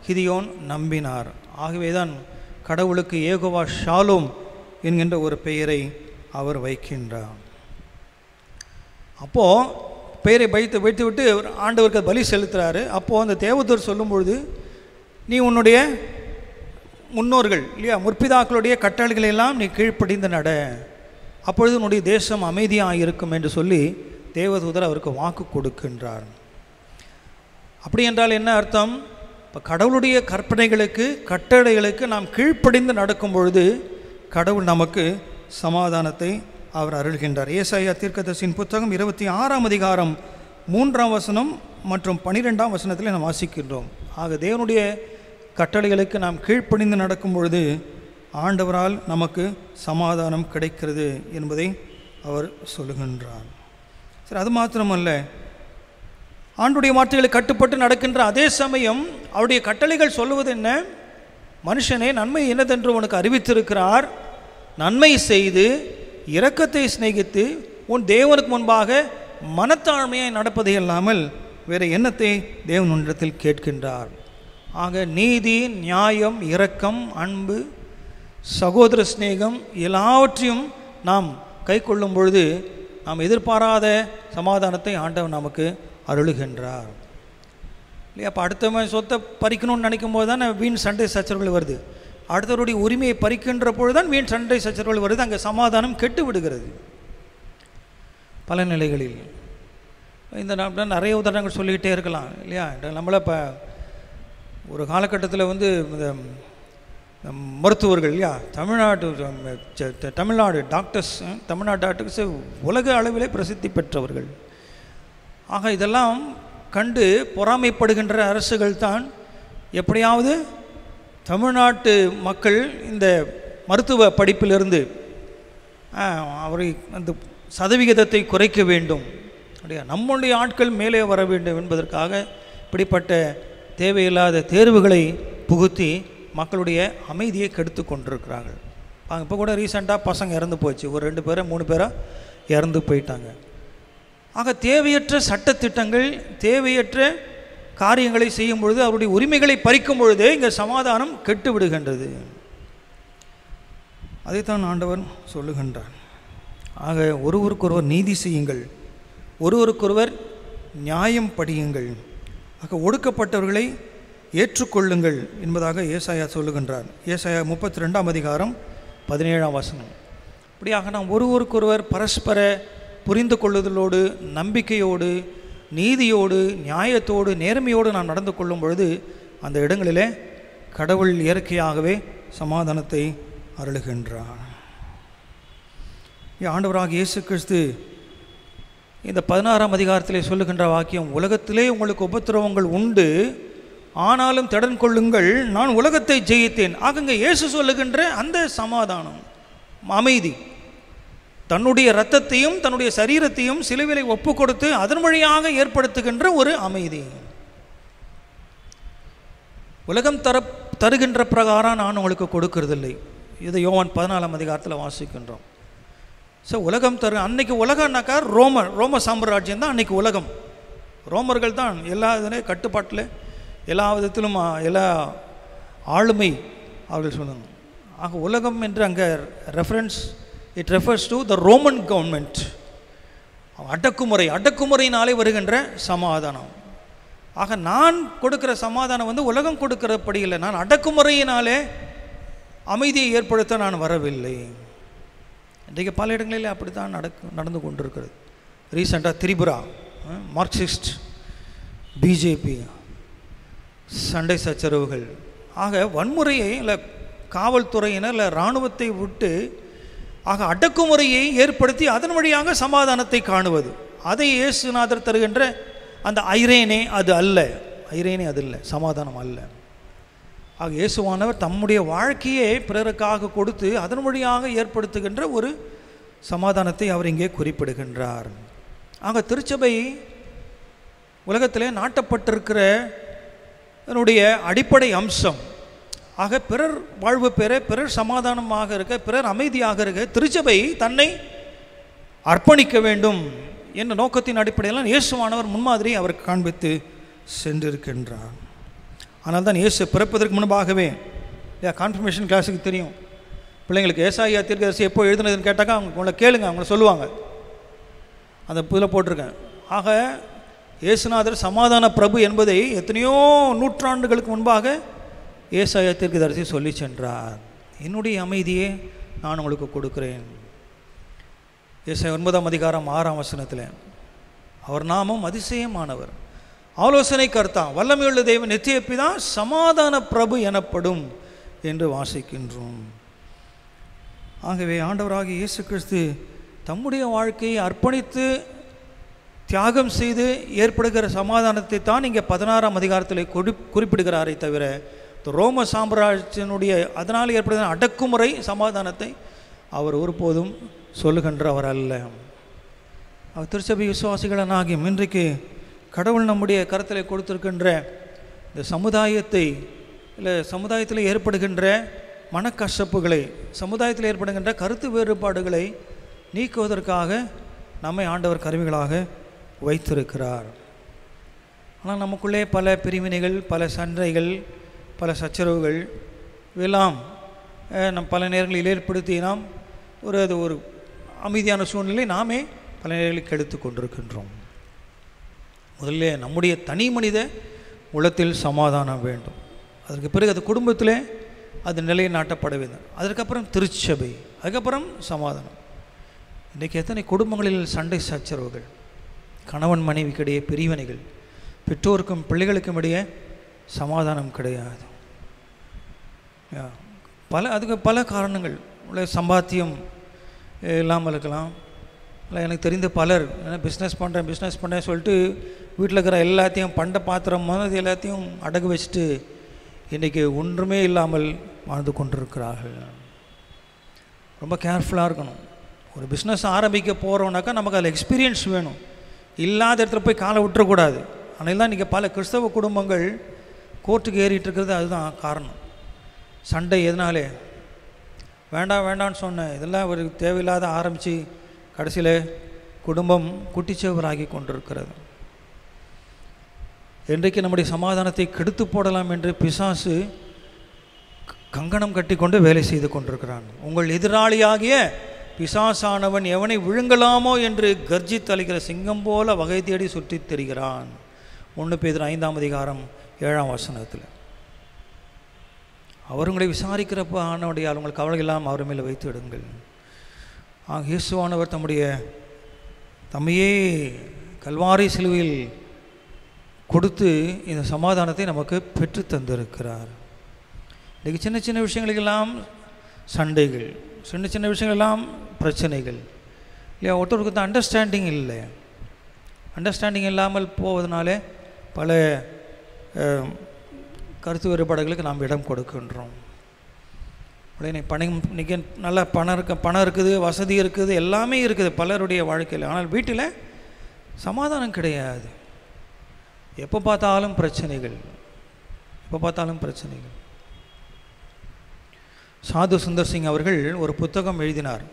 கிதியோன் நம்பினார். ஆகவே தான் கடவுளுக்கு யெகோவா ஷாலோம் என்கின்ற ஒரு பெயரை அவர் வைக்கின்றார். அப்போது பெயரை வைத்து விட்டு ஆண்டவருக்கு பலி செலுத்துகிறாரு. அப்போது அந்த தேவதூதர் சொல்லும்பொழுது, நீ உன்னுடைய முன்னோர்கள் இல்லையா, முற்பிதாக்களுடைய கட்டளைகளை எல்லாம் நீ கீழ்ப்படிந்து நட, அப்பொழுது உன்னுடைய தேசம் அமைதியாக இருக்கும் என்று சொல்லி தேவதூதர் அவருக்கு வாக்கு கொடுக்கின்றார். அப்படி என்றால் என்ன அர்த்தம்? இப்போ கடவுளுடைய கற்பனைகளுக்கு, கட்டளைகளுக்கு நாம் கீழ்ப்படிந்து நடக்கும் பொழுது கடவுள் நமக்கு சமாதானத்தை அவர் அருள்கின்றார். ஏசாயா தீர்க்கதரிசியின் புத்தகம் 26ஆம் அதிகாரம் 3ஆம் வசனம் மற்றும் 12ஆம் வசனத்தில் நாம் வாசிக்கின்றோம். ஆக தேவனுடைய கட்டளைகளுக்கு நாம் கீழ்ப்படிந்து நடக்கும் பொழுது ஆண்டவரால் நமக்கு சமாதானம் கிடைக்கிறது என்பதை அவர் சொல்லுகின்றார். சரி, அது மாத்திரமல்ல, ஆண்டுடைய வார்த்தைகளை கட்டுப்பட்டு நடக்கின்ற அதே சமயம் அவருடைய கட்டளைகள் சொல்லுவது என்ன? மனுஷனே, நன்மை என்னதென்று உனக்கு அறிவித்திருக்கிறார், நன்மை செய்து இரக்கத்தை சிநேகித்து உன் தேவனுக்கு முன்பாக மனத்தாழ்மையை நடப்பதை இல்லாமல் வேறு எண்ணத்தை தேவன் உன்னிடத்தில் கேட்கின்றார். ஆக நீதி, நியாயம், இரக்கம், அன்பு, சகோதர சிநேகம் எல்லாவற்றையும் நாம் கை கொள்ளும் பொழுது நாம் எதிர்பாராத சமாதானத்தை ஆண்டவர் நமக்கு அருளுகின்றார் இல்லையா? அப்போ அடுத்தவன் சொத்தை பறிக்கணும்னு நினைக்கும் போது தான் வீண் சண்டை சச்சரவுகள் வருது. அடுத்தவருடைய உரிமையை பறிக்கின்ற பொழுது தான் வீண் சண்டை சச்சரவுகள் வருது. அங்கே சமாதானம் கெட்டு விடுகிறது பல நிலைகளில். இந்த நிறைய உதாரணங்கள் சொல்லிக்கிட்டே இருக்கலாம் இல்லையா? நம்மளை இப்போ ஒரு காலகட்டத்தில் வந்து இந்த மருத்துவர்கள் இல்லையா, தமிழ்நாடு டாக்டர்ஸ், தமிழ்நாடு டாக்டர்ஸ் உலக அளவிலே பிரசித்தி பெற்றவர்கள். ஆக இதெல்லாம் கண்டு பொறாமைப்படுகின்ற அரசுகள் தான் எப்படியாவது தமிழ்நாட்டு மக்கள் இந்த மருத்துவ படிப்பிலிருந்து அவரை அந்த சதவிகிதத்தை குறைக்க வேண்டும், அப்படியா நம்முடைய ஆட்கள் மேலே வர வேண்டும் என்பதற்காக இப்படிப்பட்ட தேவையில்லாத தேர்வுகளை புகுத்தி மக்களுடைய அமைதியை கெடுத்து கொண்டிருக்கிறார்கள். இப்போ கூட ரீசெண்டாக பசங்க இறந்து போச்சு, ஒரு 2 பேரோ 3 பேரோ இறந்து போயிட்டாங்க. ஆக தேவையற்ற சட்டத்திட்டங்கள், தேவையற்ற காரியங்களை செய்யும் பொழுது, அவருடைய உரிமைகளை பறிக்கும் பொழுதே இங்கே சமாதானம் கெட்டு விடுகின்றது. அதைத்தான் ஆண்டவர் சொல்லுகின்றார். ஆக ஒருவருக்கொருவர் நீதி செய்யுங்கள், ஒருவருக்கொருவர் நியாயம் படியுங்கள், ஆக ஒடுக்கப்பட்டவர்களை ஏற்றுக்கொள்ளுங்கள் என்பதாக ஏசாயா சொல்லுகின்றார். ஏசாயா 32ஆம் அதிகாரம் 17ஆம் வசனம். இப்படியாக நாம் ஒருவருக்கொருவர் பரஸ்பர புரிந்து கொள்ளுதலோடு, நம்பிக்கையோடு, நீதியோடு, நியாயத்தோடு, நேர்மையோடு நாம் நடந்து கொள்ளும் பொழுது அந்த இடங்களிலே கடவுள் இயற்கையாகவே சமாதானத்தை அருளுகின்றார். ஆண்டவராக இயேசு கிறிஸ்து இந்த 16ஆம் அதிகாரத்திலே சொல்லுகின்ற வாக்கியம், உலகத்திலே உங்களுக்கு உபத்திரவங்கள் உண்டு, ஆனாலும் திடன் கொள்ளுங்கள், நான் உலகத்தை ஜெயித்தேன். ஆகங்க இயேசு சொல்லுகின்ற அந்த சமாதானம், அமைதி, தன்னுடைய இரத்தத்தையும் தன்னுடைய சரீரத்தையும் சிலுவையிலே ஒப்பு கொடுத்து அதன் வழியாக ஏற்படுத்துகின்ற ஒரு அமைதி. உலகம் தருகின்ற பிரகாரம் நான் உங்களுக்கு கொடுக்கறதில்லை. இதை யோவான் 14ஆம் அதிகாரத்தில் வாசிக்கின்றோம். ஸோ உலகம் அன்னைக்கு உலகம்னாக்கா ரோம சாம்ராஜ்யம் தான் அன்னைக்கு உலகம். ரோமர்கள் தான் எல்லா இதுலேயும் கட்டுப்பாட்டில், எல்லா விதத்திலும் எல்லா ஆளுமை அவர்கள் சொல்லணும். ஆக உலகம் என்று அங்கே it refers to the Roman government. அடக்குமுறையினாலே வருகின்ற சமாதானம். ஆக நான் கொடுக்கிற சமாதானம் வந்து உலகம் கொடுக்கிறபடி இல்லை, நான் அடக்குமுறையினாலே அமைதியை ஏற்படுத்த நான் வரவில்லை. இன்றைக்கு பல இடங்களில் அப்படி தான் நடந்து கொண்டிருக்கிறது. ரீசெண்டாக திரிபுரா, மார்க்சிஸ்ட், பிஜேபி, சண்டை சச்சரவுகள். ஆக வன்முறையை இல்லை காவல்துறையினர் இல்லை இராணுவத்தை விட்டு ஆக அடக்குமுறையை ஏற்படுத்தி அதன் வழியாக சமாதானத்தை காணுவது, அதை இயேசுநாதர் தருகின்ற அந்த ஐரேனே அது அல்ல, சமாதானம் அல்ல. ஆக இயேசுவானவர் தம்முடைய வாழ்க்கையை பிறருக்காக கொடுத்து அதன் வழியாக ஏற்படுத்துகின்ற ஒரு சமாதானத்தை அவர் இங்கே குறிப்பிடுகின்றார். ஆக திருச்சபை உலகத்திலே நாட்டப்பட்டிருக்கிற அதனுடைய அடிப்படை அம்சம். ஆக பிறர் வாழ்வு பெற, பிறர் சமாதானமாக இருக்க, பிறர் அமைதியாக இருக்க திருச்சபை தன்னை அர்ப்பணிக்க வேண்டும் என்ற நோக்கத்தின் அடிப்படையில் இயேசுவானவர் முன்மாதிரி அவருக்கு காண்பித்து சென்றிருக்கின்றார். ஆனால் தான் இயேசு பிறப்பதற்கு முன்பாகவே, கான்ஃபர்மேஷன் கிளாஸுக்கு தெரியும் பிள்ளைங்களுக்கு ஏசாயா தீர்க்கதரிசி எப்போ எழுதுனதுன்னு கேட்டாக்கா அவங்கள கேளுங்க, அவங்கள சொல்லுவாங்க. அந்த இதில் போட்டிருக்கேன். ஆக இயேசுநாதர் சமாதான பிரபு என்பதை எத்தனையோ நூற்றாண்டுகளுக்கு முன்பாக ஏசாயா தீர்க்கதரிசி சொல்லி சென்றார். என்னுடைய அமைதியை நான் உங்களுக்கு கொடுக்கிறேன். ஏசாயா 9ஆம் அதிகாரம் 6ஆம் வசனத்தில், அவர் நாமம் அதிசயமானவர், ஆலோசனை கர்த்தா, வல்லமையுள்ள தேவன், நித்திய பிதா, சமாதான பிரபு எனப்படும் என்று வாசிக்கின்றோம். ஆகவே ஆண்டவராகிய இயேசு கிறிஸ்து தம்முடைய வாழ்க்கையை அர்ப்பணித்து தியாகம் செய்து ஏற்படுகிற சமாதானத்தை தான் இங்கே 16ஆம் அதிகாரத்தில் குறிப்பிடுகிறாரே தவிர ரோம சாம்ராஜ்யத்தினுடைய அதனால் ஏற்படுகிற அடக்குமுறை சமாதானத்தை அவர் ஒருபோதும் சொல்லுகின்றவர் அல்ல. அவர் திருச்சபை விசுவாசிகளனாகியும் இன்றைக்கு கடவுள் நம்முடைய கருத்தில் கொடுத்திருக்கின்ற இந்த சமுதாயத்தை இல்லை சமுதாயத்தில் ஏற்படுகின்ற மனக்கசப்புகளை, சமுதாயத்தில் ஏற்படுகின்ற கருத்து வேறுபாடுகளை நீக்குவதற்காக நம்மை ஆண்டவர் கருவிகளாக வைத்திருக்கிறார். ஆனால் நமக்குள்ளே பல பிரிவினைகள், பல சண்டைகள், பல சச்சரவுகள் இவையெல்லாம் நம் பல நேரங்களில் ஏற்படுத்தி நாம் ஒரு அமைதியான சூழ்நிலை நாமே பல நிலைகளில் கெடுத்து கொண்டிருக்கின்றோம். முதல்ல நம்முடைய தனி மனித உளத்தில் சமாதானம் வேண்டும். அதற்கு பிறகு அது குடும்பத்தில் அது நிலைநாட்டப்பட வேண்டும். அதற்கப்புறம் திருச்சபை, அதுக்கப்புறம் சமாதானம். இன்றைக்கி எத்தனை குடும்பங்களில் சண்டை சச்சரவுகள், கணவன் மனைவிக்கிடையே பிரிவினைகள், பெற்றோருக்கும் பிள்ளைகளுக்கும் இடையே சமாதானம் கிடையாது. அதுக்கு பல காரணங்கள். சம்பாத்தியம் இல்லாமல் இருக்கலாம். இல்லை, எனக்கு தெரிந்த பலர் பிஸ்னஸ் பண்ணுறேன் சொல்லிட்டு வீட்டில் இருக்கிற எல்லாத்தையும் பண்ட பாத்திரம் அது எல்லாத்தையும் அடகு வச்சுட்டு இன்றைக்கி ஒன்றுமே இல்லாமல் வாழ்ந்து கொண்டிருக்கிறார்கள். ரொம்ப கேர்ஃபுல்லாக இருக்கணும். ஒரு பிஸ்னஸ் ஆரம்பிக்க போகிறோம்னாக்கா நமக்கு அதில் எக்ஸ்பீரியன்ஸ் வேணும். இல்லாத இடத்துல போய் காலை விட்டுறக்கூடாது. ஆனால் தான் இன்றைக்கி பல கிறிஸ்தவ குடும்பங்கள் கோர்ட்டுக்கு ஏறிட்டு இருக்கிறது அதுதான் காரணம். சண்டை எதனாலே? வேண்டான்னு சொன்னேன், இதெல்லாம் ஒரு தேவையில்லாத ஆரம்பித்து கடைசியில் குடும்பம் குட்டிச்சவராகி கொண்டிருக்கிறது. இன்றைக்கு நம்முடைய சமாதானத்தை கெடுத்து போடலாம் என்று பிசாசு கங்கணம் கட்டி கொண்டு வேலை செய்து கொண்டிருக்கிறான். உங்கள் எதிராளியாகிய பிசாசானவன் எவனை விழுங்கலாமோ என்று கர்ஜித்து அளிக்கிற சிங்கம் போல வகை தேடி சுற்றித் திரிகிறான். 1 பேதுரு 5:7 அவர் உங்களை விசாரிக்கிறப்ப ஆனவுடைய உங்கள் கவலை இல்லாமல் அவர் மேலே வைத்து விடுங்கள். இயேசுவானவர் தம்மையே கல்வாரி சிலுவையில் கொடுத்து இந்த சமாதானத்தை நமக்கு பெற்று தந்திருக்கிறார். இன்றைக்கி சின்ன சின்ன விஷயங்களுக்கெல்லாம் சண்டைகள், சின்ன சின்ன விஷயங்களெல்லாம் பிரச்சனைகள் இல்லையா? ஒருத்தருக்கு தான் அண்டர்ஸ்டாண்டிங் இல்லை. அண்டர்ஸ்டாண்டிங் இல்லாமல் போவதனாலே பல கருத்து வேறுபாடுகளுக்கு நாம் இடம் கொடுக்கின்றோம். உடனே இன்றைக்கி நல்லா பணம் இருக்குது, வசதி இருக்குது, எல்லாமே இருக்குது பலருடைய வாழ்க்கையில். ஆனால் வீட்டில் சமாதானம் கிடையாது. எப்போ பார்த்தாலும் பிரச்சனைகள். சாது சுந்தர் சிங் அவர்கள் ஒரு புத்தகம் எழுதினார்,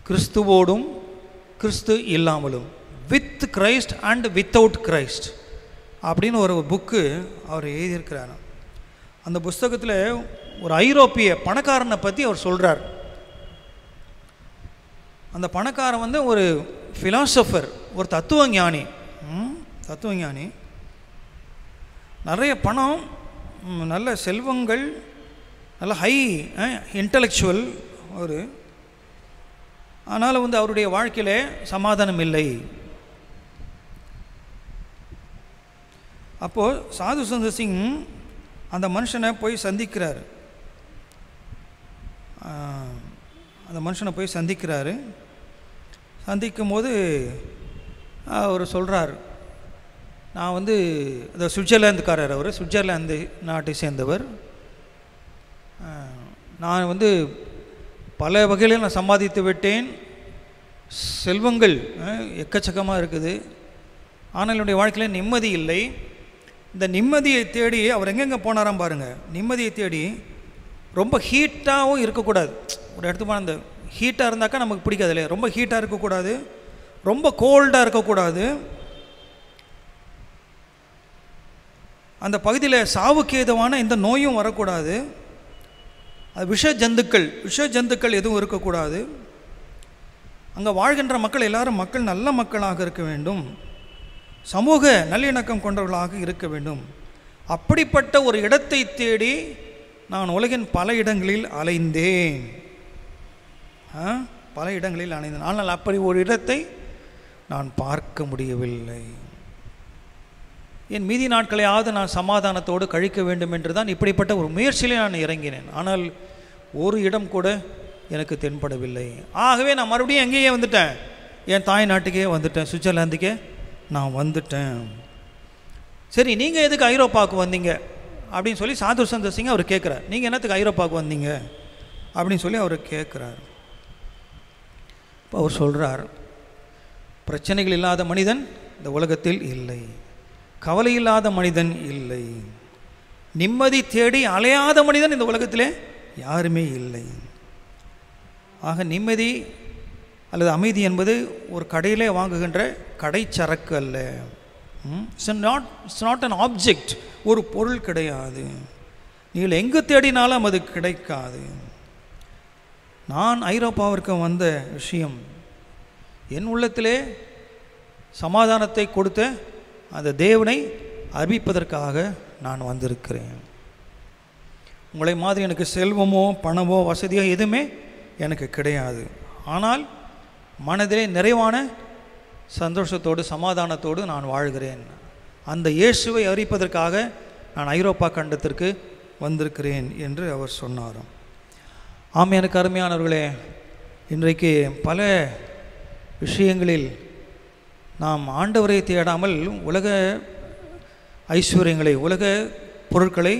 கிறிஸ்துவோடும் கிறிஸ்து இல்லாமலும், with Christ and without Christ அப்படின்னு ஒரு புக்கு அவர் எழுதியிருக்கிறார். அந்த புஸ்தகத்தில் ஒரு ஐரோப்பிய பணக்காரனை பற்றி அவர் சொல்கிறார். அந்த பணக்காரன் ஒரு ஃபிலாசபர், ஒரு தத்துவஞானி. நிறைய பணம், நல்ல செல்வங்கள், நல்ல ஹை இன்டலெக்சுவல் ஆனால் அவருடைய வாழ்க்கையில் சமாதானம் இல்லை. அப்போது சாது சுந்தர் சிங் அந்த மனுஷனை போய் சந்திக்கிறார். சந்திக்கும் போது அவர் சொல்கிறார், நான் அந்த சுவிட்சர்லாந்துக்காரர், அவர் சுவிட்சர்லாந்து நாட்டை சேர்ந்தவர். நான் பல வகையில் நான் சம்பாதித்து விட்டேன், செல்வங்கள் எக்கச்சக்கமாக இருக்குது, ஆனால் என்னுடைய வாழ்க்கையில் நிம்மதி இல்லை. இந்த நிம்மதியை தேடி அவர் எங்கெங்கே போனாராம் பாருங்கள். நிம்மதியை தேடி ரொம்ப ஹீட்டாகவும் இருக்கக்கூடாது. ஒரு இடத்துக்கு அந்த ஹீட்டாக இருந்தாக்கா நமக்கு பிடிக்காது இல்லையா? ரொம்ப ஹீட்டாக இருக்கக்கூடாது, ரொம்ப கோல்டாக இருக்கக்கூடாது. அந்த பகுதியில் சாவுக்கு ஏதுவான இந்த நோயும் வரக்கூடாது. அது விஷ ஜந்துக்கள் எதுவும் இருக்கக்கூடாது. அங்கே வாழ்கின்ற மக்கள் எல்லாரும் நல்ல மக்களாக இருக்க வேண்டும், சமூக நல்லிணக்கம் கொண்டவர்களாக இருக்க வேண்டும். அப்படிப்பட்ட ஒரு இடத்தை தேடி நான் உலகின் பல இடங்களில் அலைந்தேன். ஆனால் அப்படி ஒரு இடத்தை நான் பார்க்க முடியவில்லை. என் மீதி நாட்களையாவது நான் சமாதானத்தோடு கழிக்க வேண்டும் என்று தான் இப்படிப்பட்ட ஒரு முயற்சியிலே நான் இறங்கினேன். ஆனால் ஒரு இடம் கூட எனக்கு தென்படவில்லை. ஆகவே நான் மறுபடியும் எங்கேயே வந்துட்டேன், என் தாய் நாட்டுக்கே வந்துட்டேன், சுவிட்சர்லாந்துக்கே நான் வந்துட்டேன். சரி, நீங்கள் எதுக்கு ஐரோப்பாவுக்கு வந்தீங்க அப்படின்னு சொல்லி சாது சுந்தர் சிங் அவர் கேட்குறார். நீங்கள் என்னத்துக்கு ஐரோப்பாவுக்கு வந்தீங்க அப்படின்னு சொல்லி அவர் கேட்குறார். இப்போ அவர் சொல்கிறார், பிரச்சனைகள் இல்லாத மனிதன் இந்த உலகத்தில் இல்லை, கவலை இல்லாத மனிதன் இல்லை, நிம்மதி தேடி அலையாத மனிதன் இந்த உலகத்திலே யாருமே இல்லை. ஆக நிம்மதி அல்லது அமைதி என்பது ஒரு கடையிலே வாங்குகின்ற கடைச்சரக்கு அல்ல. இட்ஸ் நாட் அன் ஆப்ஜெக்ட், ஒரு பொருள் கிடையாது. நீங்கள் எங்கு தேடினாலும் அது கிடைக்காது. நான் ஐரோப்பாவிற்கு வந்த விஷயம் என் உள்ளத்திலே சமாதானத்தை கொடுத்த அந்த தேவனை அறிவிப்பதற்காக நான் வந்திருக்கிறேன். உங்களை மாதிரி எனக்கு செல்வமோ பணமோ வசதியோ எதுவுமே எனக்கு கிடையாது. ஆனால் மனதிலே நிறைவான சந்தோஷத்தோடு சமாதானத்தோடு நான் வாழ்கிறேன். அந்த இயேசுவை அறிவிப்பதற்காக நான் ஐரோப்பா கண்டத்திற்கு வந்திருக்கிறேன் என்று அவர் சொன்னாராம். ஆம், எனக்கு அருமையானவர்களே, இன்றைக்கு பல விஷயங்களில் நாம் ஆண்டவரை தேடாமல் உலக ஐஸ்வர்யங்களை, உலக பொருட்களை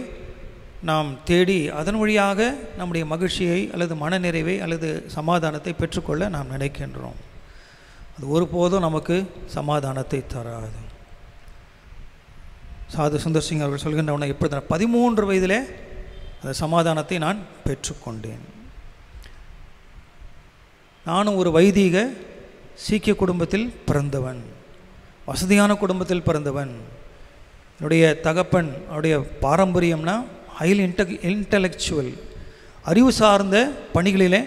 நாம் தேடி அதன் வழியாக நம்முடைய மகிழ்ச்சியை அல்லது மனநிறைவை அல்லது சமாதானத்தை பெற்றுக்கொள்ள நாம் நினைக்கின்றோம். அது ஒருபோதும் நமக்கு சமாதானத்தை தராது. சாது சுந்தர் சிங் அவர்கள் சொல்கின்றவனை இப்பொழுது 13 வயதிலே அந்த சமாதானத்தை நான் பெற்றுக்கொண்டேன். நானும் ஒரு வைதீக சீக்கிய குடும்பத்தில் பிறந்தவன், வசதியான குடும்பத்தில் பிறந்தவன். என்னுடைய தகப்பன் அவருடைய பாரம்பரியம்னா ஹைலி இன்டலெக்சுவல், அறிவு சார்ந்த பணிகளிலே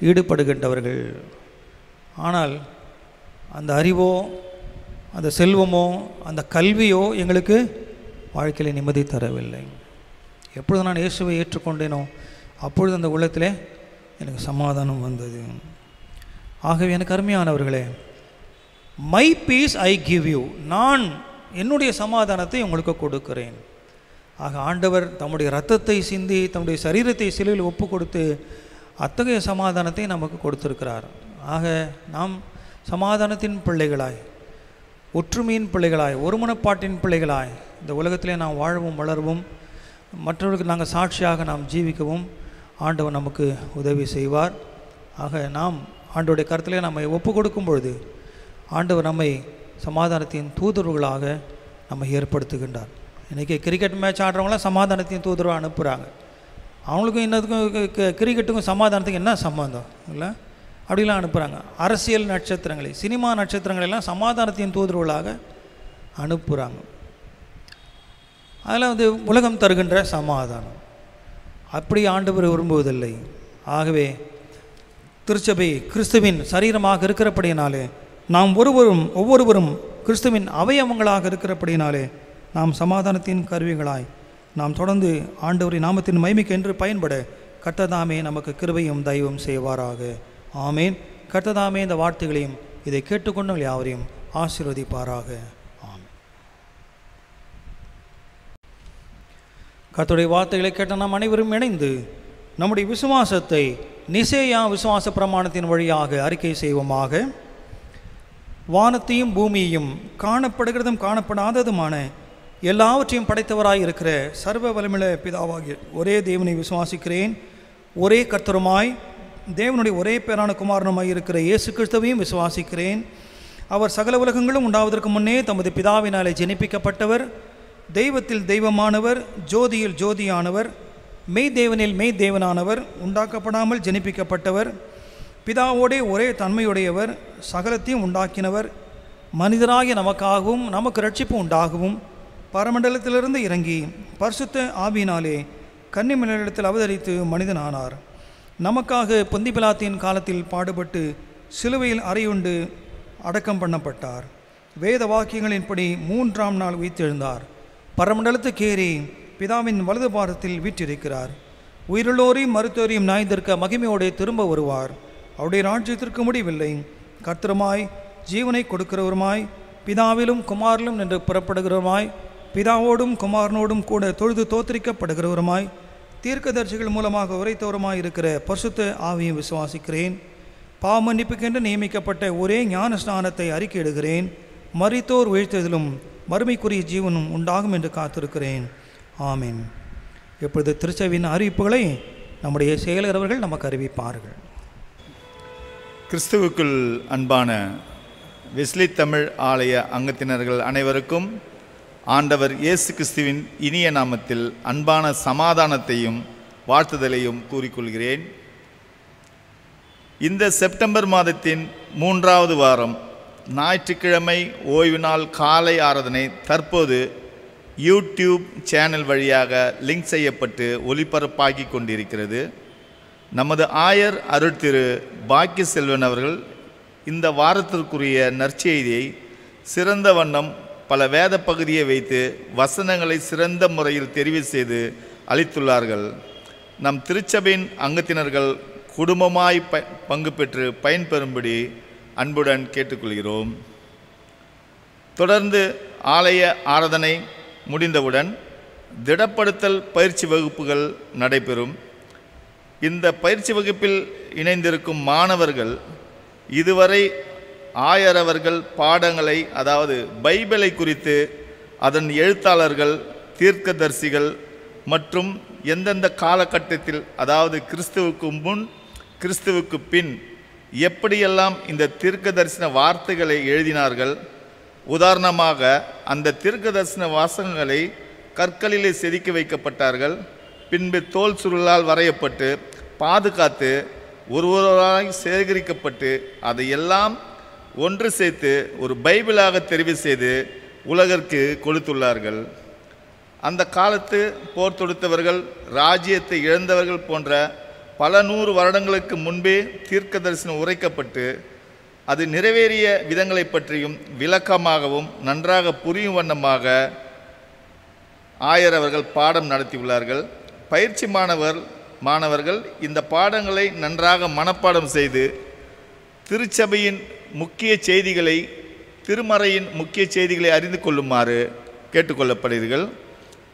ஈடுபடுகின்றவர்கள். ஆனால் அந்த அறிவோ அந்த செல்வமோ அந்த கல்வியோ எங்களுக்கு வாழ்க்கையில் நிம்மதி தரவில்லை. எப்பொழுது நான் இயேசுவை ஏற்றுக்கொண்டேனோ அப்பொழுது அந்த உள்ளத்திலே எனக்கு சமாதானம் வந்தது. ஆகவே எனக்கு அருமையானவர்களே, my peace I give you, நான் என்னுடைய சமாதானத்தை உங்களுக்கு கொடுக்கிறேன். ஆக ஆண்டவர் தம்முடைய இரத்தத்தை சிந்தி தம்முடைய சரீரத்தை சிலுவையில் ஒப்பு கொடுத்து அத்தகைய சமாதானத்தை நமக்கு கொடுத்திருக்கிறார். ஆக நாம் சமாதானத்தின் பிள்ளைகளாய், ஒற்றுமையின் பிள்ளைகளாய், ஒருமனப்பாட்டின் பிள்ளைகளாய் இந்த உலகத்திலே நாம் வாழவும் வளரவும் மற்றவர்களுக்கு நாங்கள் சாட்சியாக நாம் ஜீவிக்கவும் ஆண்டவர் நமக்கு உதவி செய்வார். ஆக நாம் ஆண்டவருடைய கருத்திலே நம்மை ஒப்பு கொடுக்கும் பொழுது ஆண்டவர் நம்மை சமாதானத்தின் தூதர்களாக நம்மை ஏற்படுத்துகின்றார். இன்றைக்கி கிரிக்கெட் மேட்ச் ஆடுறவங்களாம் சமாதானத்தின் தூதரவாக அனுப்புகிறாங்க. அவங்களுக்கும் இன்னதுக்கும் கிரிக்கெட்டுக்கும் சமாதானத்துக்கு என்ன சம்பந்தம் இல்லை, அப்படிலாம் அனுப்புகிறாங்க. அரசியல் நட்சத்திரங்களை, சினிமா நட்சத்திரங்களெல்லாம் சமாதானத்தின் தூதர்களாக அனுப்புகிறாங்க. அதில் உலகம் தருகின்ற சமாதானம் அப்படி ஆண்டவர் விரும்புவதில்லை. ஆகவே திருச்சபை கிறிஸ்துவின் சரீரமாக இருக்கிறபடியினாலே, நாம் ஒவ்வொருவரும் கிறிஸ்துவின் அவயவங்களாக இருக்கிறபடியினாலே நாம் சமாதானத்தின் கருவிகளாய் நாம் தொடர்ந்து ஆண்டவரின் நாமத்தின் மகிமைக்கு என்று பயன்பட கர்த்ததாமே நமக்கு கிருபையும் தயவும் செய்வாராக. ஆமேன். கர்த்ததாமே இந்த வார்த்தைகளையும் இதை கேட்டுக்கொண்டு யாவரையும் ஆசீர்வதிப்பாராக. ஆமேன். கர்த்தருடைய வார்த்தைகளை கேட்ட நாம் அனைவரும் இணைந்து நம்முடைய விசுவாசத்தை நிசேயா விசுவாச பிரமாணத்தின் வழியாக அறிக்கை செய்வோமாக. வானத்தையும் பூமியையும் காணப்படுகிறதும் காணப்படாததுமான எல்லாவற்றையும் படைத்தவராய் இருக்கிற சர்வ வல்லமையுள்ள பிதாவாகிய ஒரே தேவனை விசுவாசிக்கிறேன். ஒரே கர்த்தருமாய் தேவனுடைய ஒரே பேரான குமாரனுமாய் இருக்கிற இயேசு கிறிஸ்துவையும் விசுவாசிக்கிறேன். அவர் சகல உலகங்களும் உண்டாவதற்கு முன்னே தமது பிதாவினாலே ஜெனிப்பிக்கப்பட்டவர், தெய்வத்தில் தெய்வமானவர், ஜோதியில் ஜோதியானவர், மெய்தேவனில் மெய்தேவனானவர், உண்டாக்கப்படாமல் ஜெனிப்பிக்கப்பட்டவர், பிதாவோடே ஒரே தன்மையுடையவர், சகலத்தையும் உண்டாக்கினவர், மனிதராகிய நமக்காகவும் நமக்கு ரட்சிப்பு உண்டாகவும் பரமண்டலத்திலிருந்து இறங்கி பரிசுத்த ஆவியினாலே கன்னிமரியாளிடத்தில் அவதரித்து மனிதனானார். நமக்காக பொந்தி பிலாத்தின் காலத்தில் பாடுபட்டு சிலுவையில் அறையுண்டு அடக்கம் பண்ணப்பட்டார். வேத வாக்கியங்களின்படி 3ஆம் நாள் உயிர்த்தெழுந்தார். பரமண்டலத்துக்கேறி பிதாவின் வலது பாரத்தில் வீற்றிருக்கிறார். உயிருள்ளோரையும் மருத்துவரையும் நாய்ந்திருக்க மகிமையோடு திரும்ப வருவார். அவருடைய ராஜ்யத்திற்கு முடிவில்லை. கர்த்தருமாய் ஜீவனை கொடுக்கிறவருமாய் பிதாவிலும் குமாரிலும் நின்று புறப்படுகிறவருமாய் பிதாவோடும் குமாரனோடும் கூட தொழுது தோத்தரிக்கப்படுகிறவருமாய் தீர்க்கதரிசிகள் மூலமாக உரைத்தவருமாய் இருக்கிற பரிசுத்த ஆவியும் விசுவாசிக்கிறேன். பாவமன்னிப்புக்கென்று நியமிக்கப்பட்ட ஒரே ஞான ஸ்நானத்தை அறிக்கையிடுகிறேன். மரித்தோர் உயிர்த்ததிலும் மறுமைக்குரிய ஜீவனும் உண்டாகும் என்று காத்திருக்கிறேன். ஆமீன். இப்பொழுது திருச்சபையின் அறிவிப்புகளை நம்முடைய செயலர் அவர்கள் நமக்கு அறிவிப்பார்கள். கிறிஸ்துவுக்குள் அன்பான வெஸ்லி தமிழ் ஆலய அங்கத்தினர்கள் அனைவருக்கும் ஆண்டவர் இயேசு கிறிஸ்துவின் இனிய நாமத்தில் அன்பான சமாதானத்தையும் வாழ்த்துதலையும் கூறிக்கொள்கிறேன். இந்த செப்டம்பர் மாதத்தின் 3வது வாரம் ஞாயிற்றுக்கிழமை ஓய்வு நாள் காலை ஆராதனை தற்போது யூடியூப் சேனல் வழியாக லிங்க் செய்யப்பட்டு ஒளிபரப்பாகி கொண்டிருக்கிறது. நமது ஆயர் அருட்திரு பாக்கிய செல்வன் அவர்கள் இந்த வாரத்திற்குரிய நற்செய்தியை சிறந்த வண்ணம் பல வேத பகுதியை வைத்து வசனங்களை சிறந்த முறையில் தெரிவு செய்து அளித்துள்ளார்கள். நம் திருச்சபையின் அங்கத்தினர்கள் குடும்பமாய் பங்கு பெற்று பயன்பெறும்படி அன்புடன் கேட்டுக்கொள்கிறோம். தொடர்ந்து ஆலய ஆராதனை முடிந்தவுடன் திடப்படுத்தல் பயிற்சி வகுப்புகள் நடைபெறும். இந்த பயிற்சி வகுப்பில் இணைந்திருக்கும் மாணவர்கள் இதுவரை ஆயரவர்கள் பாடங்களை, அதாவது பைபிளை குறித்து, அதன் எழுத்தாளர்கள், தீர்க்கதரிசிகள் மற்றும் எந்தெந்த காலகட்டத்தில், அதாவது கிறிஸ்துவுக்கு முன் கிறிஸ்துவுக்கு பின் எப்படியெல்லாம் இந்த தீர்க்கதரிசன வார்த்தைகளை எழுதினார்கள். உதாரணமாக அந்த தீர்க்கதரிசன வாசகங்களை கற்களிலே செதுக்கி வைக்கப்பட்டார்கள். பின்பு தோல் சுருளால் வரையப்பட்டு பாதுகாத்து ஒருவராய் சேகரிக்கப்பட்டு அதையெல்லாம் ஒன்று சேர்த்து ஒரு பைபிளாக தெரிவு செய்து உலகிற்கு கொடுத்துள்ளார்கள். அந்த காலத்து போர் தொடுத்தவர்கள், ராஜ்யத்தை இழந்தவர்கள் போன்ற பல 100 வருடங்களுக்கு முன்பே தீர்க்க தரிசனம் உரைக்கப்பட்டு அது நிறைவேறிய விதங்களை பற்றியும் விளக்கமாகவும் நன்றாக புரியும் வண்ணமாக ஆயரவர்கள் பாடம் நடத்தியுள்ளார்கள். பயிற்சி மாணவர்கள் இந்த பாடங்களை நன்றாக மனப்பாடம் செய்து திருச்சபையின் முக்கிய செய்திகளை, திருமறையின் முக்கிய செய்திகளை அறிந்து கொள்ளுமாறு கேட்டுக்கொள்ளப்படுகிறீர்கள்.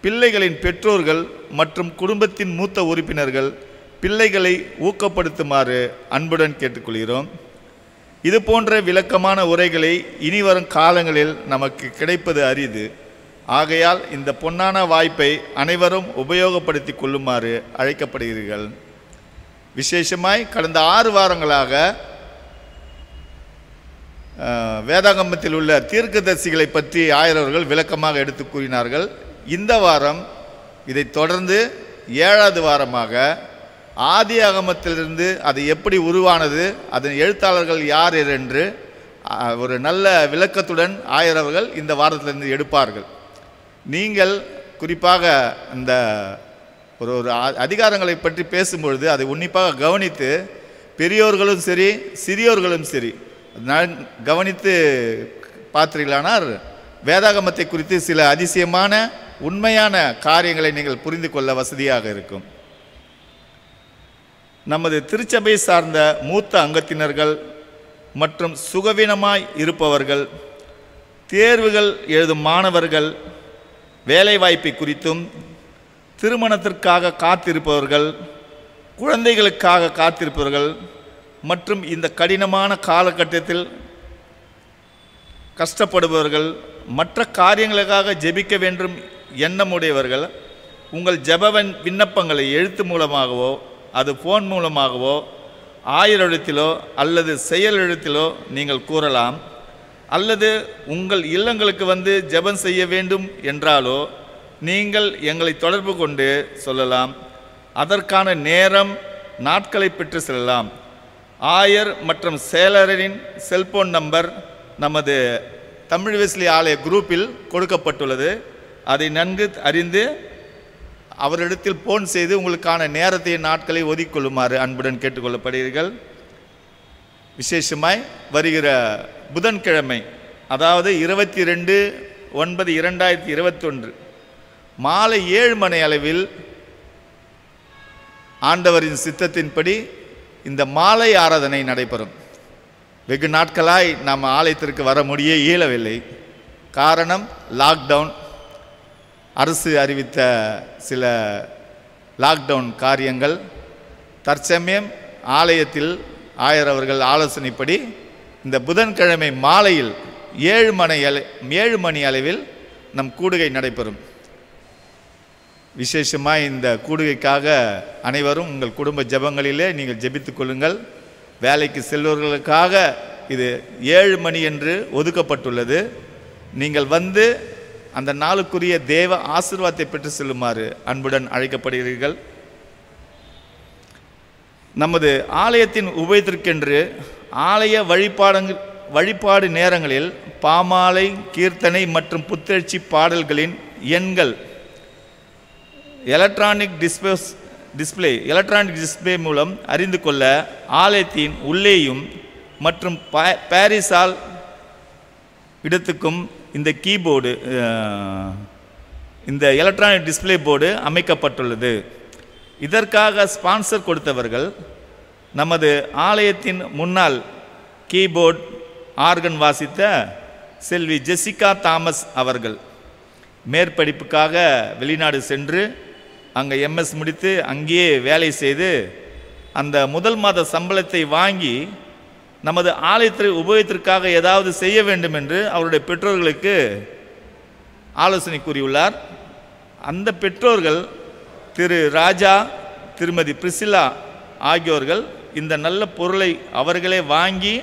பிள்ளைகளின் பெற்றோர்கள் மற்றும் குடும்பத்தின் மூத்த உறுப்பினர்கள் பிள்ளைகளை ஊக்கப்படுத்துமாறு அன்புடன் கேட்டுக்கொள்கிறோம். இது போன்ற விளக்கமான உரைகளை இனிவரும் காலங்களில் நமக்கு கிடைப்பது அரிது. ஆகையால் இந்த பொன்னான வாய்ப்பை அனைவரும் உபயோகப்படுத்தி கொள்ளுமாறு அழைக்கப்படுகிறீர்கள். விசேஷமாய் கடந்த 6 வாரங்களாக வேதாகமத்தில் உள்ள தீர்க்கதரிசிகளை பற்றி ஆயரவர்கள் விளக்கமாக எடுத்து கூறினார்கள். இந்த வாரம் இதை தொடர்ந்து 7வது வாரமாக ஆதி ஆகமத்திலிருந்து அது எப்படி உருவானது, அதன் எழுத்தாளர்கள் யார் என்று ஒரு நல்ல விளக்கத்துடன் ஆயரவர்கள் இந்த வாரத்திலிருந்து எடுப்பார்கள். நீங்கள் குறிப்பாக இந்த ஒரு அதிகாரங்களை பற்றி பேசும்பொழுது அதை உன்னிப்பாக கவனித்து, பெரியோர்களும் சரி சிறியோர்களும் சரி கவனித்து பார்த்தீர்களானால் வேதாகமத்தை குறித்து சில அதிசயமான உண்மையான காரியங்களை நீங்கள் புரிந்து கொள்ள வசதியாக இருக்கும். நமது திருச்சபை சார்ந்த மூத்த அங்கத்தினர்கள் மற்றும் சுகவீனமாய் இருப்பவர்கள், தேர்வுகள் எழுதும் மாணவர்கள், வேலைவாய்ப்பை குறித்தும், திருமணத்திற்காக காத்திருப்பவர்கள், குழந்தைகளுக்காக காத்திருப்பவர்கள் மற்றும் இந்த கடினமான காலகட்டத்தில் கஷ்டப்படுபவர்கள், மற்ற காரியங்களுக்காக ஜெபிக்க வேண்டும் எண்ணமுடையவர்கள், உங்கள் ஜெப விண்ணப்பங்களை எழுத்து மூலமாகவோ அது ஃபோன் மூலமாகவோ ஆயரெழுத்திலோ அல்லது செயல் எழுத்திலோ நீங்கள் கூறலாம். அல்லது உங்கள் இல்லங்களுக்கு வந்து ஜெபம் செய்ய வேண்டும் என்றாலோ நீங்கள் எங்களை தொடர்பு கொண்டு சொல்லலாம். அதற்கான நேரம், நாட்களை பெற்று செல்லலாம். ஆயர் மற்றும் செயலரின் செல்போன் நம்பர் நமது தமிழ் வெஸ்லி ஆலய குரூப்பில் கொடுக்கப்பட்டுள்ளது. அதை நன்கு அறிந்து அவரிடத்தில் போன் செய்து உங்களுக்கான நேரத்தை, நாட்களை ஒதுக்கிக்கொள்ளுமாறு அன்புடன் கேட்டுக்கொள்ளப்படுகிறீர்கள். விசேஷமாய் வருகிற புதன்கிழமை, அதாவது 22/9/2021 மாலை 7 மணி அளவில் ஆண்டவரின் சித்தத்தின்படி இந்த மாலை ஆராதனை நடைபெறும். வெகு நாட்களாய் நாம் ஆலயத்திற்கு வர இயலவில்லை. காரணம் லாக்டவுன், அரசு அறிவித்த சில லாக்டவுன் காரியங்கள். தற்சமயம் ஆலயத்தில் ஆயரவர்கள் ஆலோசனைப்படி இந்த புதன்கிழமை மாலையில் 7 மணி அளவில் நம் கூடுகை நடைபெறும். விசேஷமாக இந்த கூடுகைக்காக அனைவரும் உங்கள் குடும்ப ஜெபங்களிலே நீங்கள் ஜெபித்துக் கொள்ளுங்கள். வேலைக்கு செல்வர்களுக்காக இது 7 மணி என்று ஒதுக்கப்பட்டுள்ளது. நீங்கள் வந்து அந்த நாளுக்குரிய தேவ ஆசீர்வாதத்தை பெற்று செல்லுமாறு அன்புடன் அழைக்கப்படுகிறீர்கள். நமது ஆலயத்தின் உபயோகத்திற்கென்று ஆலய வழிபாடு நேரங்களில் பாமாலை, கீர்த்தனை மற்றும் புத்தெழுச்சி பாடல்களின் எண்கள் எலக்ட்ரானிக் டிஸ்பிளே மூலம் அறிந்து கொள்ள ஆலயத்தின் உள்ளேயும் மற்றும் பாரிஸால் இடத்துக்கும் இந்த கீபோர்டு இந்த எலக்ட்ரானிக் டிஸ்பிளே போர்டு அமைக்கப்பட்டுள்ளது. இதற்காக ஸ்பான்சர் கொடுத்தவர்கள் நமது ஆலயத்தின் முன்னாள் கீபோர்ட் ஆர்கன் வாசித்த செல்வி ஜெசிகா தாமஸ் அவர்கள். மேற்படிப்புக்காக வெளிநாடு சென்று அங்கே எம்எஸ் முடித்து அங்கேயே வேலை செய்து அந்த முதல் மாத சம்பளத்தை வாங்கி நமது ஆலயத்திற்கு உபயோகத்திற்காக ஏதாவது செய்ய வேண்டும் என்று அவருடைய பெற்றோர்களுக்கு ஆலோசனை கூறியுள்ளார். அந்த பெற்றோர்கள் திரு ராஜா, திருமதி பிரிசிலா ஆகியோர்கள் இந்த நல்ல பொருளை அவர்களே வாங்கி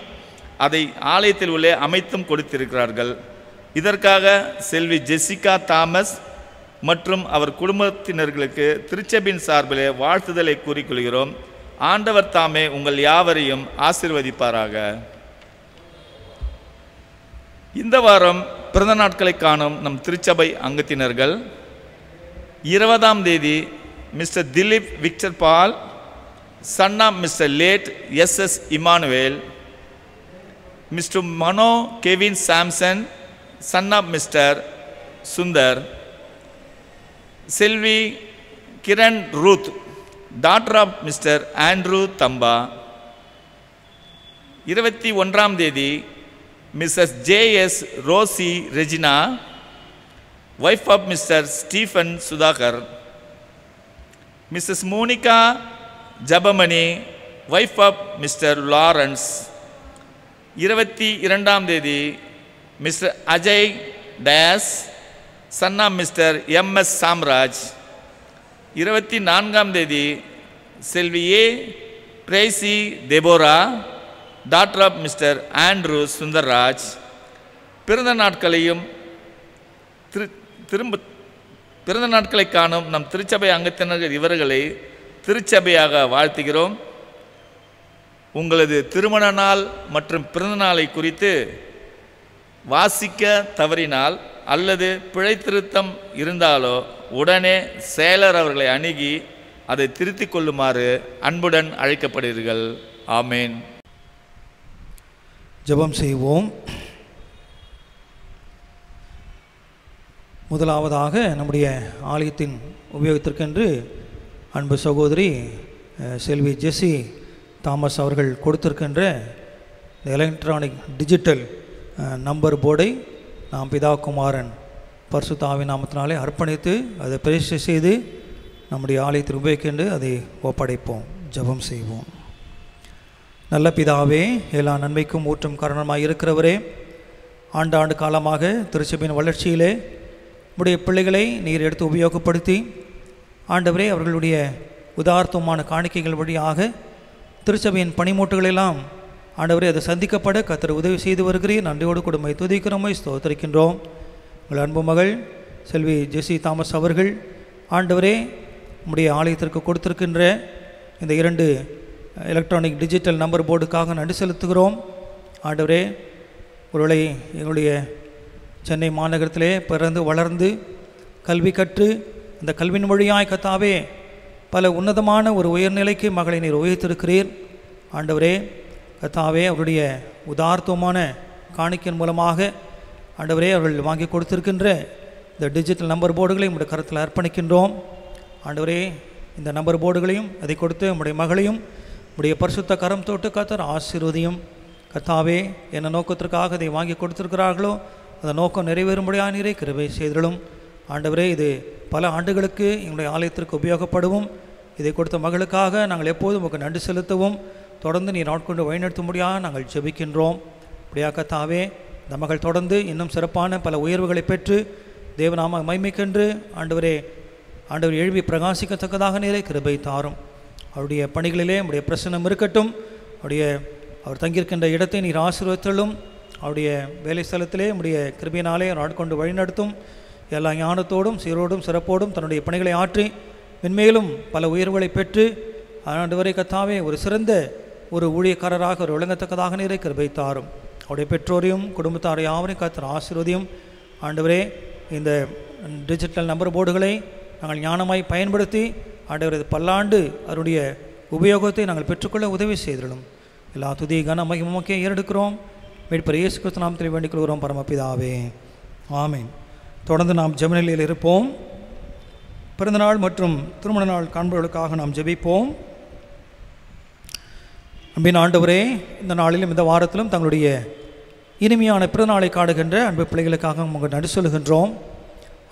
அதை ஆலயத்தில் உள்ளே அமைத்தும் கொடுத்திருக்கிறார்கள். இதற்காக செல்வி ஜெசிகா தாமஸ் மற்றும் அவர் குடும்பத்தினர்களுக்கு திருச்சபையின் சார்பிலே வாழ்த்துதலை கூறிக்கொள்கிறோம். ஆண்டவர் தாமே உங்கள் யாவரையும் ஆசீர்வதிப்பாராக. இந்த வாரம் பிறந்த நாட்களை காணும் நம் திருச்சபை அங்கத்தினர்கள் 20ஆம் தேதி Mister Dilip Victor Paul, son of Mister late SS Emmanuel, Mister Mano Kevin Samson, son of Mister Sundar, செல்வி Kiran Ruth, daughter of Mister Andrew Thamba. 21ஆம் தேதி Mrs JS Rosy Regina, wife of Mister Stephen Sudhakar, Mrs Monica Jebamani, wife of Mister Lawrence. 22ஆம் தேதி Mister Ajay Dias, son of Mister MS Samraj. 24ஆம் தேதி செல்வி A Bracy Deborah, daughter of Mister Andrew Sundarraj. பிறந்த நாட்களையும் பிறந்த நாட்களை காணும் நம் திருச்சபை அங்கத்தினர்கள் இவர்களை திருச்சபையாக வாழ்த்துகிறோம். உங்களது திருமண நாள் மற்றும் பிறந்த நாளை குறித்து வாசிக்க தவறினால் அல்லது பிழை திருத்தம் இருந்தாலோ உடனே செயலர் அவர்களை அணுகி அதை திருத்திக் கொள்ளுமாறு அன்புடன் அழைக்கப்படுகிறீர்கள். ஆமேன். ஜெபம் செய்வோம். முதலாவதாக நம்முடைய ஆலயத்தின் உபயோகத்திற்கென்று அன்பு சகோதரி செல்வி ஜெசி தாமஸ் அவர்கள் கொடுத்திருக்கின்ற எலக்ட்ரானிக் டிஜிட்டல் நம்பர் போர்டை நாம் பிதா குமாரன் பரிசுத்த ஆவியின் நாமத்தினாலே அர்ப்பணித்து அதை பிரதிஷ்டை செய்து நம்முடைய ஆலயத்தில் உபயோகிக்கின்று அதை ஒப்படைப்போம். ஜெபம் செய்வோம். நல்ல பிதாவே, எல்லா நன்மைக்கும் ஊற்றும் காரணமாக இருக்கிறவரே, ஆண்டாண்டு காலமாக திருச்சபையின் வளர்ச்சியிலே உடைய பிள்ளைகளை நீர் எடுத்து உபயோகப்படுத்தி ஆண்டவரே அவர்களுடைய உதார்த்தமான காணிக்கைகள் வழியாக திருச்சபையின் பணிமூட்டுகளெல்லாம் ஆண்டவரே அதை சந்திக்கப்பட கர்த்தர் உதவி செய்து வருகிறீர். நன்றியோடு கொடுமை துதிக்கிறோமை ஸ்தோத்திரிக்கின்றோம். உங்கள் அன்பு மகள் செல்வி ஜெசி தாமஸ் அவர்கள் ஆண்டவரே உடைய ஆலயத்திற்கு கொடுத்திருக்கின்ற இந்த 2 எலக்ட்ரானிக் டிஜிட்டல் நம்பர் போர்டுக்காக நன்றி செலுத்துகிறோம். ஆண்டவரே ஒருவேளை எங்களுடைய சென்னை மாநகரத்திலே பிறந்து வளர்ந்து கல்வி கற்று அந்த கல்வியின் வழியாய் கர்த்தாவே பல உன்னதமான ஒரு உயர்நிலைக்கு மகளை நீர் உயர்த்திருக்கிறீர். ஆண்டவரே கர்த்தாவே அவருடைய உதார்த்தமான காணிக்கையின் மூலமாக ஆண்டவரே அவர்கள் வாங்கி கொடுத்திருக்கின்ற இந்த டிஜிட்டல் நம்பர் போர்டுகளை உங்களுடைய கருத்தில் அர்ப்பணிக்கின்றோம். ஆண்டவரே இந்த நம்பர் போர்டுகளையும் அதை கொடுத்து உங்களுடைய மகளையும் உடைய பரிசுத்த கரம் தொட்டு கர்த்தர் ஆசீர்வதியும். கர்த்தாவே என்ன நோக்கத்திற்காக அதை வாங்கி கொடுத்திருக்கிறார்களோ அந்த நோக்கம் நிறைவேறும்படியாக நீரை கிருபை செய்திடும். ஆண்டவரே இது பல ஆண்டுகளுக்கு எங்களுடைய ஆலயத்திற்கு உபயோகப்படவும் இதை கொடுத்த மகளுக்காக நாங்கள் எப்போதும் உங்களுக்கு நன்றி செலுத்தவும் தொடர்ந்து நீர் நாட்கொண்டு வழிநடத்தும்படியாக நாங்கள் ஜெபிக்கின்றோம். அப்படியாக கர்த்தாவே இந்த மகள் தொடர்ந்து இன்னும் சிறப்பான பல உயர்வுகளை பெற்று தேவநாம மகிமைக்கென்று ஆண்டவர் எழுப்பி பிரகாசிக்கத்தக்கதாக நீரை கிருபை தாரும். அவருடைய பணிகளிலே நம்முடைய பிரசன்னம் இருக்கட்டும். அவர் தங்கியிருக்கின்ற இடத்தை நீர் ஆசீர்வதித்தலும். அவருடைய வேலை ஸ்தலத்திலே நம்முடைய கிருபையினாலே நாட்கொண்டு வழிநடத்தும். எல்லா ஞானத்தோடும் சீரோடும் சிறப்போடும் தன்னுடைய பணிகளை ஆற்றி மென்மேலும் பல உயர்வுகளை பெற்று ஆண்டவரை கர்த்தாவே ஒரு சிறந்த ஒரு ஊழியக்காரராக ஒரு விளங்கத்தக்கதாக நீரை கிருபை தாரும். அவருடைய பெற்றோரையும் குடும்பத்தாரை யாவரையும் கர்த்தர் ஆசீர்வதியும். ஆண்டவரே இந்த டிஜிட்டல் நம்பர் போர்டுகளை நாங்கள் ஞானமாய் பயன்படுத்தி ஆண்டவர் பல்லாண்டு அவருடைய உபயோகத்தை நாங்கள் பெற்றுக்கொள்ள உதவி செய்திடும். எல்லா துதி கன மகிமுக்கே ஏறெடுக்கிறோம். மீட்பர் இயேசு கிறிஸ்து நாமத்தில் வேண்டிக் கொள்கிறோம் பரமபிதாவே, ஆமீன். தொடர்ந்து நாம் ஜெப நிலையில் இருப்போம். பிறந்தநாள் மற்றும் திருமண நாள் காண்பவர்களுக்காக நாம் ஜெபிப்போம். அன்பின் ஆண்டவரே, இந்த நாளிலும் இந்த வாரத்திலும் தங்களுடைய இனிமையான பிறநாளை காடுகின்ற அன்பு பிள்ளைகளுக்காக உங்கள் நடு சொல்லுகின்றோம்.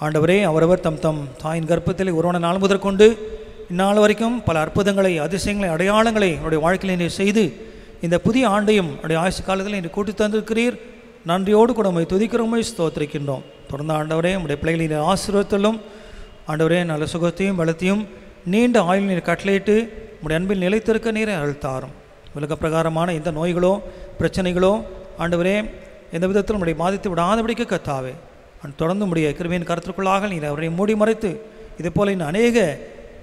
ஆண்டவரே, அவரவர் தம் தம் தாயின் கர்ப்பத்தில் உருவான நாள் முதற்கொண்டு இந்நாள் வரைக்கும் பல அற்புதங்களை, அதிசயங்களை, அடையாளங்களை என்னுடைய வாழ்க்கையில் செய்து இந்த புதிய ஆண்டையும் என்னுடைய ஆயுசு காலத்தில் இன்று கூட்டி தந்திருக்கிறீர். நன்றியோடு கூட உம்மை துதிக்கிறோமை, ஸ்தோத்திரிக்கின்றோம். தொடர்ந்து ஆண்டவரே, நம்முடைய பிள்ளைகளின் ஆசீர்வாதத்திலும் ஆண்டவரே நல்ல சுகத்தையும் பலத்தையும் நீண்ட ஆயுள் நீர் கட்டளையிட்டு உம்முடைய அன்பில் நிலைத்திருக்க நீரை அழுத்தாரும். உலக பிரகாரமான எந்த நோய்களோ பிரச்சனைகளோ ஆண்டவரே எந்த விதத்தில் நம்முடைய பாதித்து விடாதபடிக்கு கத்தாவே தொடர்ந்து உடைய கிருபையின் கருத்திற்குள்ளாக நீர் அவரை மூடி மறைத்து இதுபோல இன்னும் அநேக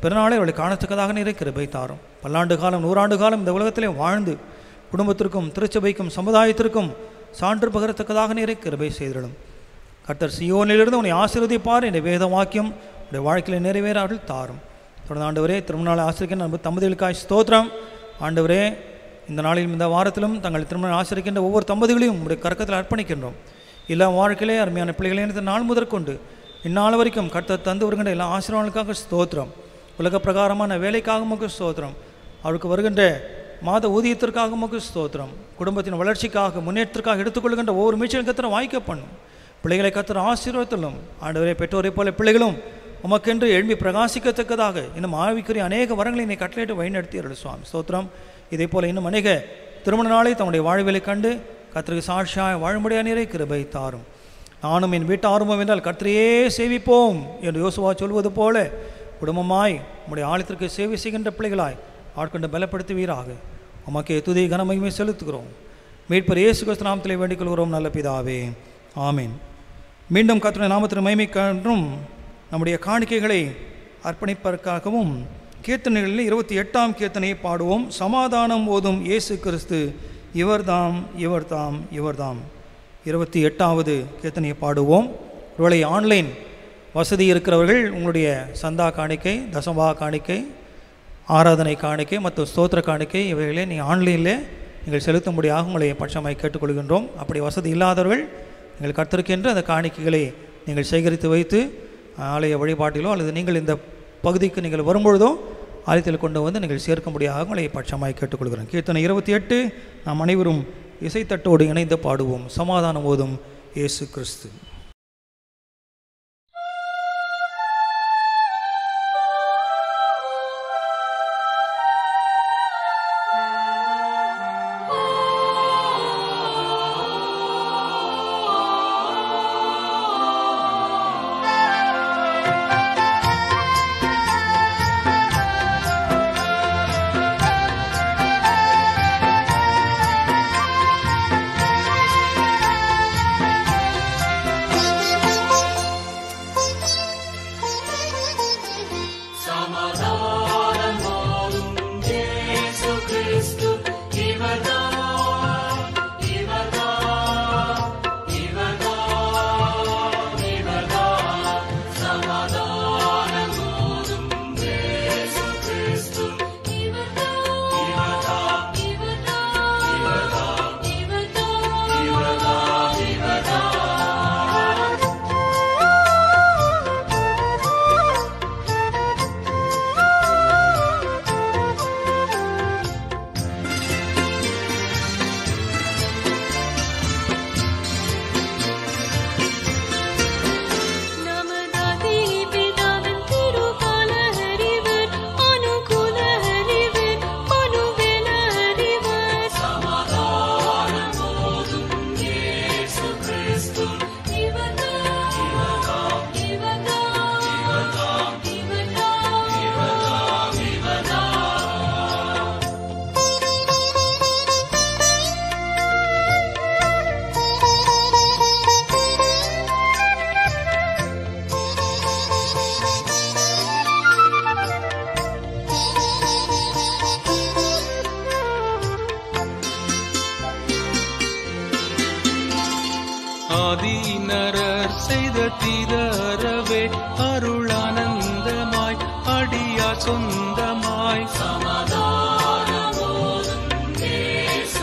பிறநாளை அவர்களை காணத்தக்கதாக நீரை கிருபை தாரும். பல்லாண்டு காலம் 100 ஆண்டு காலம் இந்த உலகத்திலே வாழ்ந்து குடும்பத்திற்கும் திருச்சபைக்கும் சமுதாயத்திற்கும் சான்று பகரத்தக்கதாக நீரை கிருபை செய்திடும். கர்த்தர் சீயோனிலிருந்து உன்னை ஆசீர்வதிப்பார் என்ற வேத வாக்கியம் உடைய வாழ்க்கையில் நிறைவேற அருள் தாரும். தொடர்ந்து ஆண்டவரே, திருமண ஆசிரிக்கின்ற நம்ம தம்பதிகளுக்காய் ஸ்தோத்திரம். ஆண்டவரே, இந்த நாளிலும் இந்த வாரத்திலும் தங்கள் திருமணம் ஆசிரிக்கின்ற ஒவ்வொரு தம்பதிகளையும் உடைய கரக்கத்தில் அர்ப்பணிக்கின்றோம். எல்லா வாழ்க்கையிலே அருமையான பிள்ளைகளே இந்த நாள் முதற்கொண்டு இந்நாள் வரைக்கும் கர்த்தர் தந்து வருகின்ற எல்லா ஆசீர்வாதங்களுக்காக ஸ்தோத்திரம். உலக பிரகாரமான வேலைக்காக உமக்கு ஸ்தோத்திரம். அவருக்கு வருகின்ற மாத ஊதியத்திற்காக உமக்கு ஸ்தோத்திரம். குடும்பத்தின் வளர்ச்சிக்காக முன்னேற்றத்திற்காக எடுத்துக்கொள்கின்ற ஒவ்வொரு மீச்சலும் கர்த்தர் வாய்க்க பண்ணும். பிள்ளைகளை கர்த்தர் ஆசீர்வாதத்திலும் ஆண்டவரே, பெற்றோரை போல பிள்ளைகளும் உமக்கென்று எழும்பி பிரகாசிக்கத்தக்கதாக இன்னும் ஆவிக்குரிய அநேக வரங்களை நீ கட்டளையிட்டு வழிநடத்தியர்கள் சுவாமி ஸ்தோத்திரம். இதே போல இன்னும் அநேக திருமண நாளை தம்முடைய வாழ்விலை கண்டு கர்த்தருக்கு சாட்சியாய் வாழும்படியா நீரை கிருபை தாரும். நானும் என் வீட்டு ஆரம்பம் என்றால் கர்த்தரையே சேவிப்போம் என்று யோசுவா சொல்வது போல குடும்பமாய் உம்முடைய ஆலயத்திற்கு சேவை செய்கின்ற பிள்ளைகளாய் ஆட்கொண்டு பலப்படுத்துவீராக. உமக்கே துதி கனமகிமை செலுத்துகிறோம். மீட்பர் இயேசு கிறிஸ்து நாமத்திலே வேண்டிக் கொள்கிறோம் நல்ல பிதாவே, ஆமீன். மீண்டும் கர்த்தருடைய நாமத்தின் மகிமைக்கென்றும் நம்முடைய காணிக்கைகளை அர்ப்பணிப்பதற்காகவும் கீர்த்தனைகளில் 28ஆம் கீர்த்தனையை பாடுவோம். சமாதானம் ஓதும் இயேசு கிறிஸ்து இவர்தாம் இவர்தாம் இவர்தாம். 28வது கீர்த்தனையை பாடுவோம். ஒருவேளை ஆன்லைன் வசதி இருக்கிறவர்கள் உங்களுடைய சந்தா காணிக்கை, தசமா காணிக்கை, ஆராதனை காணிக்கை மற்றும் ஸ்தோத்திர காணிக்கை இவைகளே நீங்கள் ஆன்லைனில் நீங்கள் செலுத்தும்படியாக உங்களை பட்சமாய் கேட்டுக்கொள்கின்றோம். அப்படி வசதி இல்லாதவர்கள் நீங்கள் கர்த்தருக்கென்று அந்த காணிக்கைகளை நீங்கள் சேகரித்து வைத்து ஆலய வழிபாட்டிலோ அல்லது நீங்கள் இந்த பகுதிக்கு நீங்கள் வரும்பொழுதோ ஆலயத்தில் கொண்டு வந்து நீங்கள் சேர்க்கும்படியாக உங்களை பட்சமாய் கேட்டுக்கொள்கிறோம். கீர்த்தனை 28 நாம் அனைவரும் இசைத்தட்டோடு இணைந்து பாடுவோம். சமாதானம் ஓதும் இயேசு கிறிஸ்து. ஆதீனரர் செய்த தீதரவே அருளானந்தமாய் அடியார் சொந்தமாய் சமாதானமோதும் இயேசு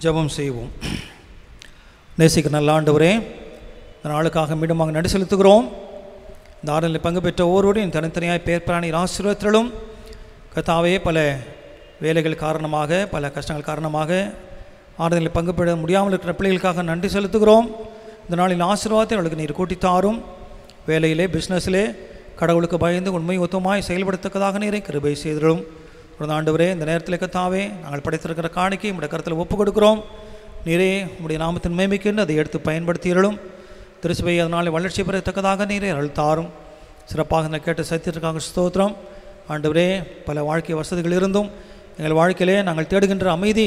ஜெபம் செய்வோம். நேசிக்கிற நல்ல ஆண்டவரே, இந்த நாளுக்காக மீண்டுமாக நன்றி செலுத்துகிறோம். இந்த ஆறுதலில் பங்கு பெற்ற ஒவ்வொருவரையும் தனித்தனியாய் பேர் பிராணி ஆசீர்வாதத்திலும் கர்த்தாவே, பல வேலைகள் காரணமாக, பல கஷ்டங்கள் காரணமாக ஆறுதலில் பங்கு பெற முடியாமல் இருக்கிற பிள்ளைகளுக்காக நன்றி செலுத்துகிறோம். இந்த நாளின் ஆசீர்வாதத்தை அவளுக்கு நீர் கூட்டித்தாரும். வேலையிலே, பிஸ்னஸிலே கடவுளுக்கு பயந்து உண்மை ஒத்துமாய் செயல்படுத்தக்கதாக நீரை கிருபை செய்திடும். ஒரு ஆண்டவரே, இந்த நேரத்தில் கர்த்தாவே, நாங்கள் படைத்திருக்கிற காணிக்கை உடைய கருத்தில் ஒப்புக் கொடுக்கிறோம். நீரே உடைய நாமத்தின் மேன்மைக்கென்று அதை எடுத்து பயன்படுத்தியிருளும். திருச்சபை அதனால் வளர்ச்சி பெறத்தக்கதாக நீரே அருள்தாரும். சிறப்பாக இந்த கேட்ட சத்தியத்திற்காக ஸ்தோத்திரம். ஆண்டவரே, பல வாழ்க்கை வசதிகள் இருந்தும் எங்கள் வாழ்க்கையிலே நாங்கள் தேடுகின்ற அமைதி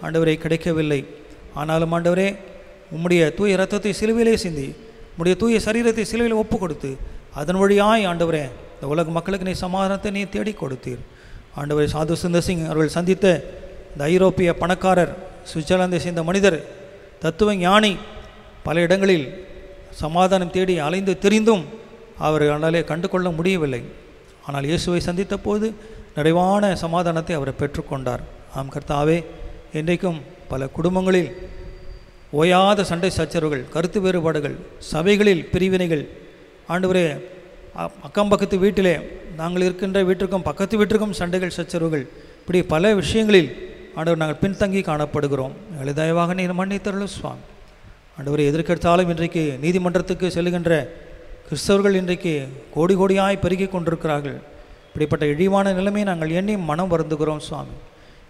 ஆண்டவரே கிடைக்கவில்லை. ஆனாலும் ஆண்டவரே, உம்முடைய தூய இரத்தத்தை சிலுவையிலே சிந்தி, உம்முடைய தூய சரீரத்தை சிலுவையில் ஒப்பு கொடுத்து, அதன் வழியாய் ஆண்டவரே இந்த உலக மக்களுக்கு நீ சமாதானத்தை நீ தேடி கொடுத்தீர். ஆண்டவரே, சாது சுந்தர் சிங் அவர்கள் சந்தித்த இந்த ஐரோப்பிய பணக்காரர், சுவிட்சர்லாந்தை சேர்ந்த மனிதர், தத்துவ ஞானி, பல இடங்களில் சமாதானம் தேடி அலைந்து திரிந்தும் அவர்களாலே கண்டு கொள்ள முடியவில்லை. ஆனால் இயேசுவை சந்தித்த போது நிறைவான சமாதானத்தை அவர் பெற்றுக்கொண்டார். ஆம் கர்த்தாவே, இன்றைக்கும் பல குடும்பங்களில் ஓயாத சண்டை சச்சரவுகள், கருத்து வேறுபாடுகள், சபைகளில் பிரிவினைகள், ஆண்டவரே அக்கம் பக்கத்து வீட்டிலே, நாங்கள் இருக்கின்ற வீட்டிற்கும் பக்கத்து வீட்டிற்கும் சண்டைகள் சச்சரவுகள், இப்படி பல விஷயங்களில் ஆண்டவர் நாங்கள் பின்தங்கி காணப்படுகிறோம். எங்களை தயவாக நீர் மன்னித்தருளும் சுவாமி. ஆண்டவரை எதிர்க்கெடுத்தாலும் இன்றைக்கு நீதிமன்றத்துக்கு செல்லுகின்ற கிறிஸ்தவர்கள் இன்றைக்கு கோடி கோடியாய் பெருகி கொண்டிருக்கிறார்கள். இப்படிப்பட்ட இழிவான நிலைமையை நாங்கள் எண்ணி மனம் வருந்துகிறோம் சுவாமி.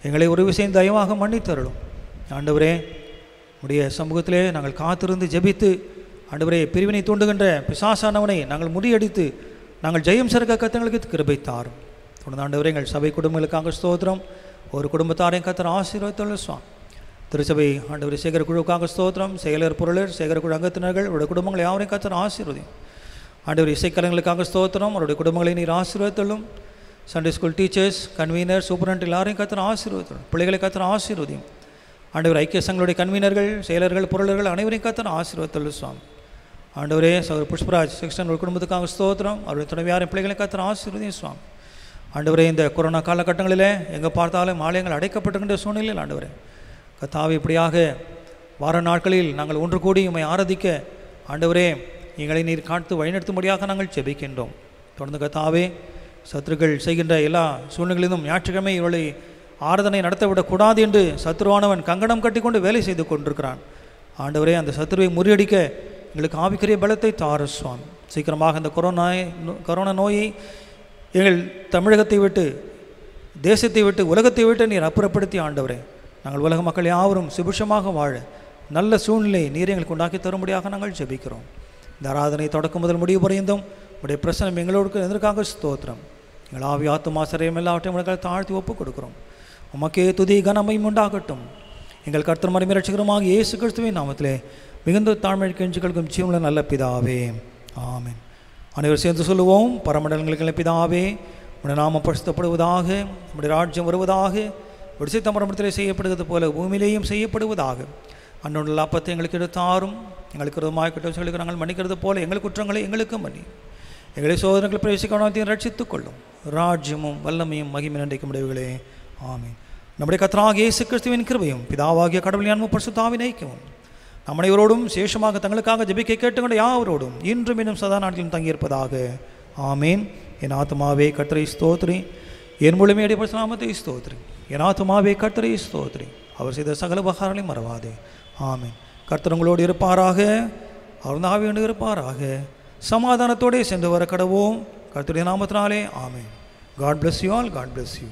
எங்களை ஒரு விஷயம் தயவாக மன்னித்தருளும். ஆண்டவரே, உடைய சமூகத்திலே நாங்கள் காத்திருந்து ஜெபித்து, ஆண்டவரே, பிரிவினை தூண்டுகின்ற பிசாசானவனை நாங்கள் முறியடித்து நாங்கள் ஜெயம் சிறக்க கத்தங்களுக்கு கிருபை தாரும். தொடர்ந்து ஆண்டவரே, எங்கள் சபை குடும்பங்களுக்காக ஸ்தோத்திரம். ஒரு குடும்பத்தாரையும் கத்தர் ஆசீர்வதித்தருளும் சுவாமி. திருச்சபை ஆண்டவரே சேகர குழுவுக்காக ஸ்தோத்திரம். செயலர், பொருளர், சேகர குழு அங்கத்தினர்கள், அவருடைய குடும்பங்களை யாவரையும் கத்தர் ஆசீர்வதியும். ஆண்டவர் இசைக்கலைஞர்களுக்காக ஸ்தோத்திரம். அவருடைய குடும்பங்களை நீர் ஆசீர்வதித்தள்ளும். Sunday school teachers, convener, superintendent எல்லாரையும் கத்தர் ஆசீர்வதித்தள்ளும். பிள்ளைகளை கத்தர் ஆசீர்வதியும். ஆண்டவர் ஐக்கிய சங்களுடைய கன்வீனர்கள், செயலர்கள், பொருளர்கள் அனைவரையும் கத்தர் ஆசீர்வதித்தள்ளும் சுவாமி. ஆண்டவரே, சகோதரர் புஷ்பராஜ் செக்ஷன் ஒரு குடும்பத்துக்காக ஸ்தோத்திரம். அவருடைய துணைவியாரின் பிள்ளைகளை கத்தர் ஆசீர்வதியும் சுவாமி. ஆண்டவரே, இந்த கொரோனா காலகட்டங்களில் எங்கே பார்த்தாலும் ஆலயங்கள் அடைக்கப்பட்டிருக்கின்ற சூழ்நிலையில் ஆண்டவரே கர்த்தாவே, இப்படியாக வார நாட்களில் நாங்கள் ஒன்று கூடி உம்மை ஆராதிக்க ஆண்டவரே எங்களை நீர் காத்து வழிநடத்தும்படியாக நாங்கள் ஜெபிக்கின்றோம். தொடர்ந்து கர்த்தாவே, சத்துருக்கள் செய்கின்ற எல்லா சூழ்நிலைகளிலும் ஞாயிற்றுக்கிழமை இவர்களை ஆராதனை நடத்தவிடக்கூடாது என்று சத்துருவானவன் கங்கணம் கட்டி கொண்டு வேலை செய்து கொண்டிருக்கிறான். ஆண்டவரே, அந்த சத்துருவை முறியடிக்க எங்களுக்கு ஆவிக்குரிய பலத்தை தாரு சுவாமி. சீக்கிரமாக இந்த கொரோனா நோயை எங்கள் தமிழகத்தை விட்டு, தேசத்தை விட்டு, உலகத்தை விட்டு நீர் அப்புறப்படுத்தி ஆண்டவரே, நாங்கள் உலக மக்கள் யாவரும் சுபிஷமாக வாழ நல்ல சூழ்நிலை நீர் எங்களுக்கு உண்டாக்கி தரும்படியாக நாங்கள் ஜெபிக்கிறோம். இந்த ஆராதனை தொடக்கம் முதல் முடிவு பரியந்தம் உடைய பிரசனம் எங்களோடு எதற்காக ஸ்தோத்திரம். எங்கள் ஆவி ஆத்துமா சரீரம் எல்லாவற்றையும் உங்களை தாழ்த்தி ஒப்புக் கொடுக்கிறோம். உமக்கே துதி கனமையும் உண்டாகட்டும். எங்கள் கர்த்தர் மரிமை இரட்சகருமாக இயேசு கிறிஸ்துவின் நாமத்திலே மிகுந்த தாழ்மை கெஞ்சுகளுக்கும் ஜீவனுள்ள நல்ல பிதாவே, ஆமென். அனைவரும் சேர்ந்து சொல்லுவோம். பரமண்டலங்களுக்கு பிதாவே, உடைய நாமம் பரிசுத்தப்படுவதாக, உடைய ராஜ்யம் வருவதாக, ஒரு சித்தம்பரத்திலே செய்யப்படுவது போல பூமியிலேயும் செய்யப்படுவதாக. அன்றுள்ள அப்பத்தை எங்களுக்கு எடுத்தாரும், எங்களுக்கு விரோதமாக குற்றங்களுக்கு நாங்கள் மன்னிக்கிறது போல எங்கள் குற்றங்களை எங்களுக்கு மன்னி, எங்களை சோதனைகள் பிரவேசிக்கானத்தையும் ரட்சித்துக் கொள்ளும். ராஜ்யமும் வல்லமையும் மகிமை நன்றிக்கும் முடிவுகளே, ஆமென். நம்முடைய கர்த்தராகிய இயேசு கிறிஸ்துவின் கிருபையும் பிதாவாகிய கடவுளின் அன்பும் பரிசுத்தாவின் ஐக்கியமும் நம் அனைவரோடும் சேஷமாக தங்களுக்காக ஜெபிக்க கேட்டுக்கொண்ட யாவரோடும் இன்றும் இன்னும் சதா நாட்டிலும் தங்கியிருப்பதாக, ஆமீன். என் ஆத்துமாவே கர்த்தரை ஸ்தோத்திரி, என் முழுமையுடைய பரிசுநாமத்தை ஸ்தோத்திரி. என் ஆத்துமாவே கர்த்தரை ஸ்தோத்திரி, அவர் செய்த சகல உபகாரங்களையும் மறவாதே, ஆமீன். கர்த்தர் உங்களோடு இருப்பாராக, அவர் ஆவியோடு இருப்பாராக. சமாதானத்தோடு சென்று வர கடவோம் கர்த்தருடைய நாமத்தினாலே, ஆமீன். God bless you all. God bless you.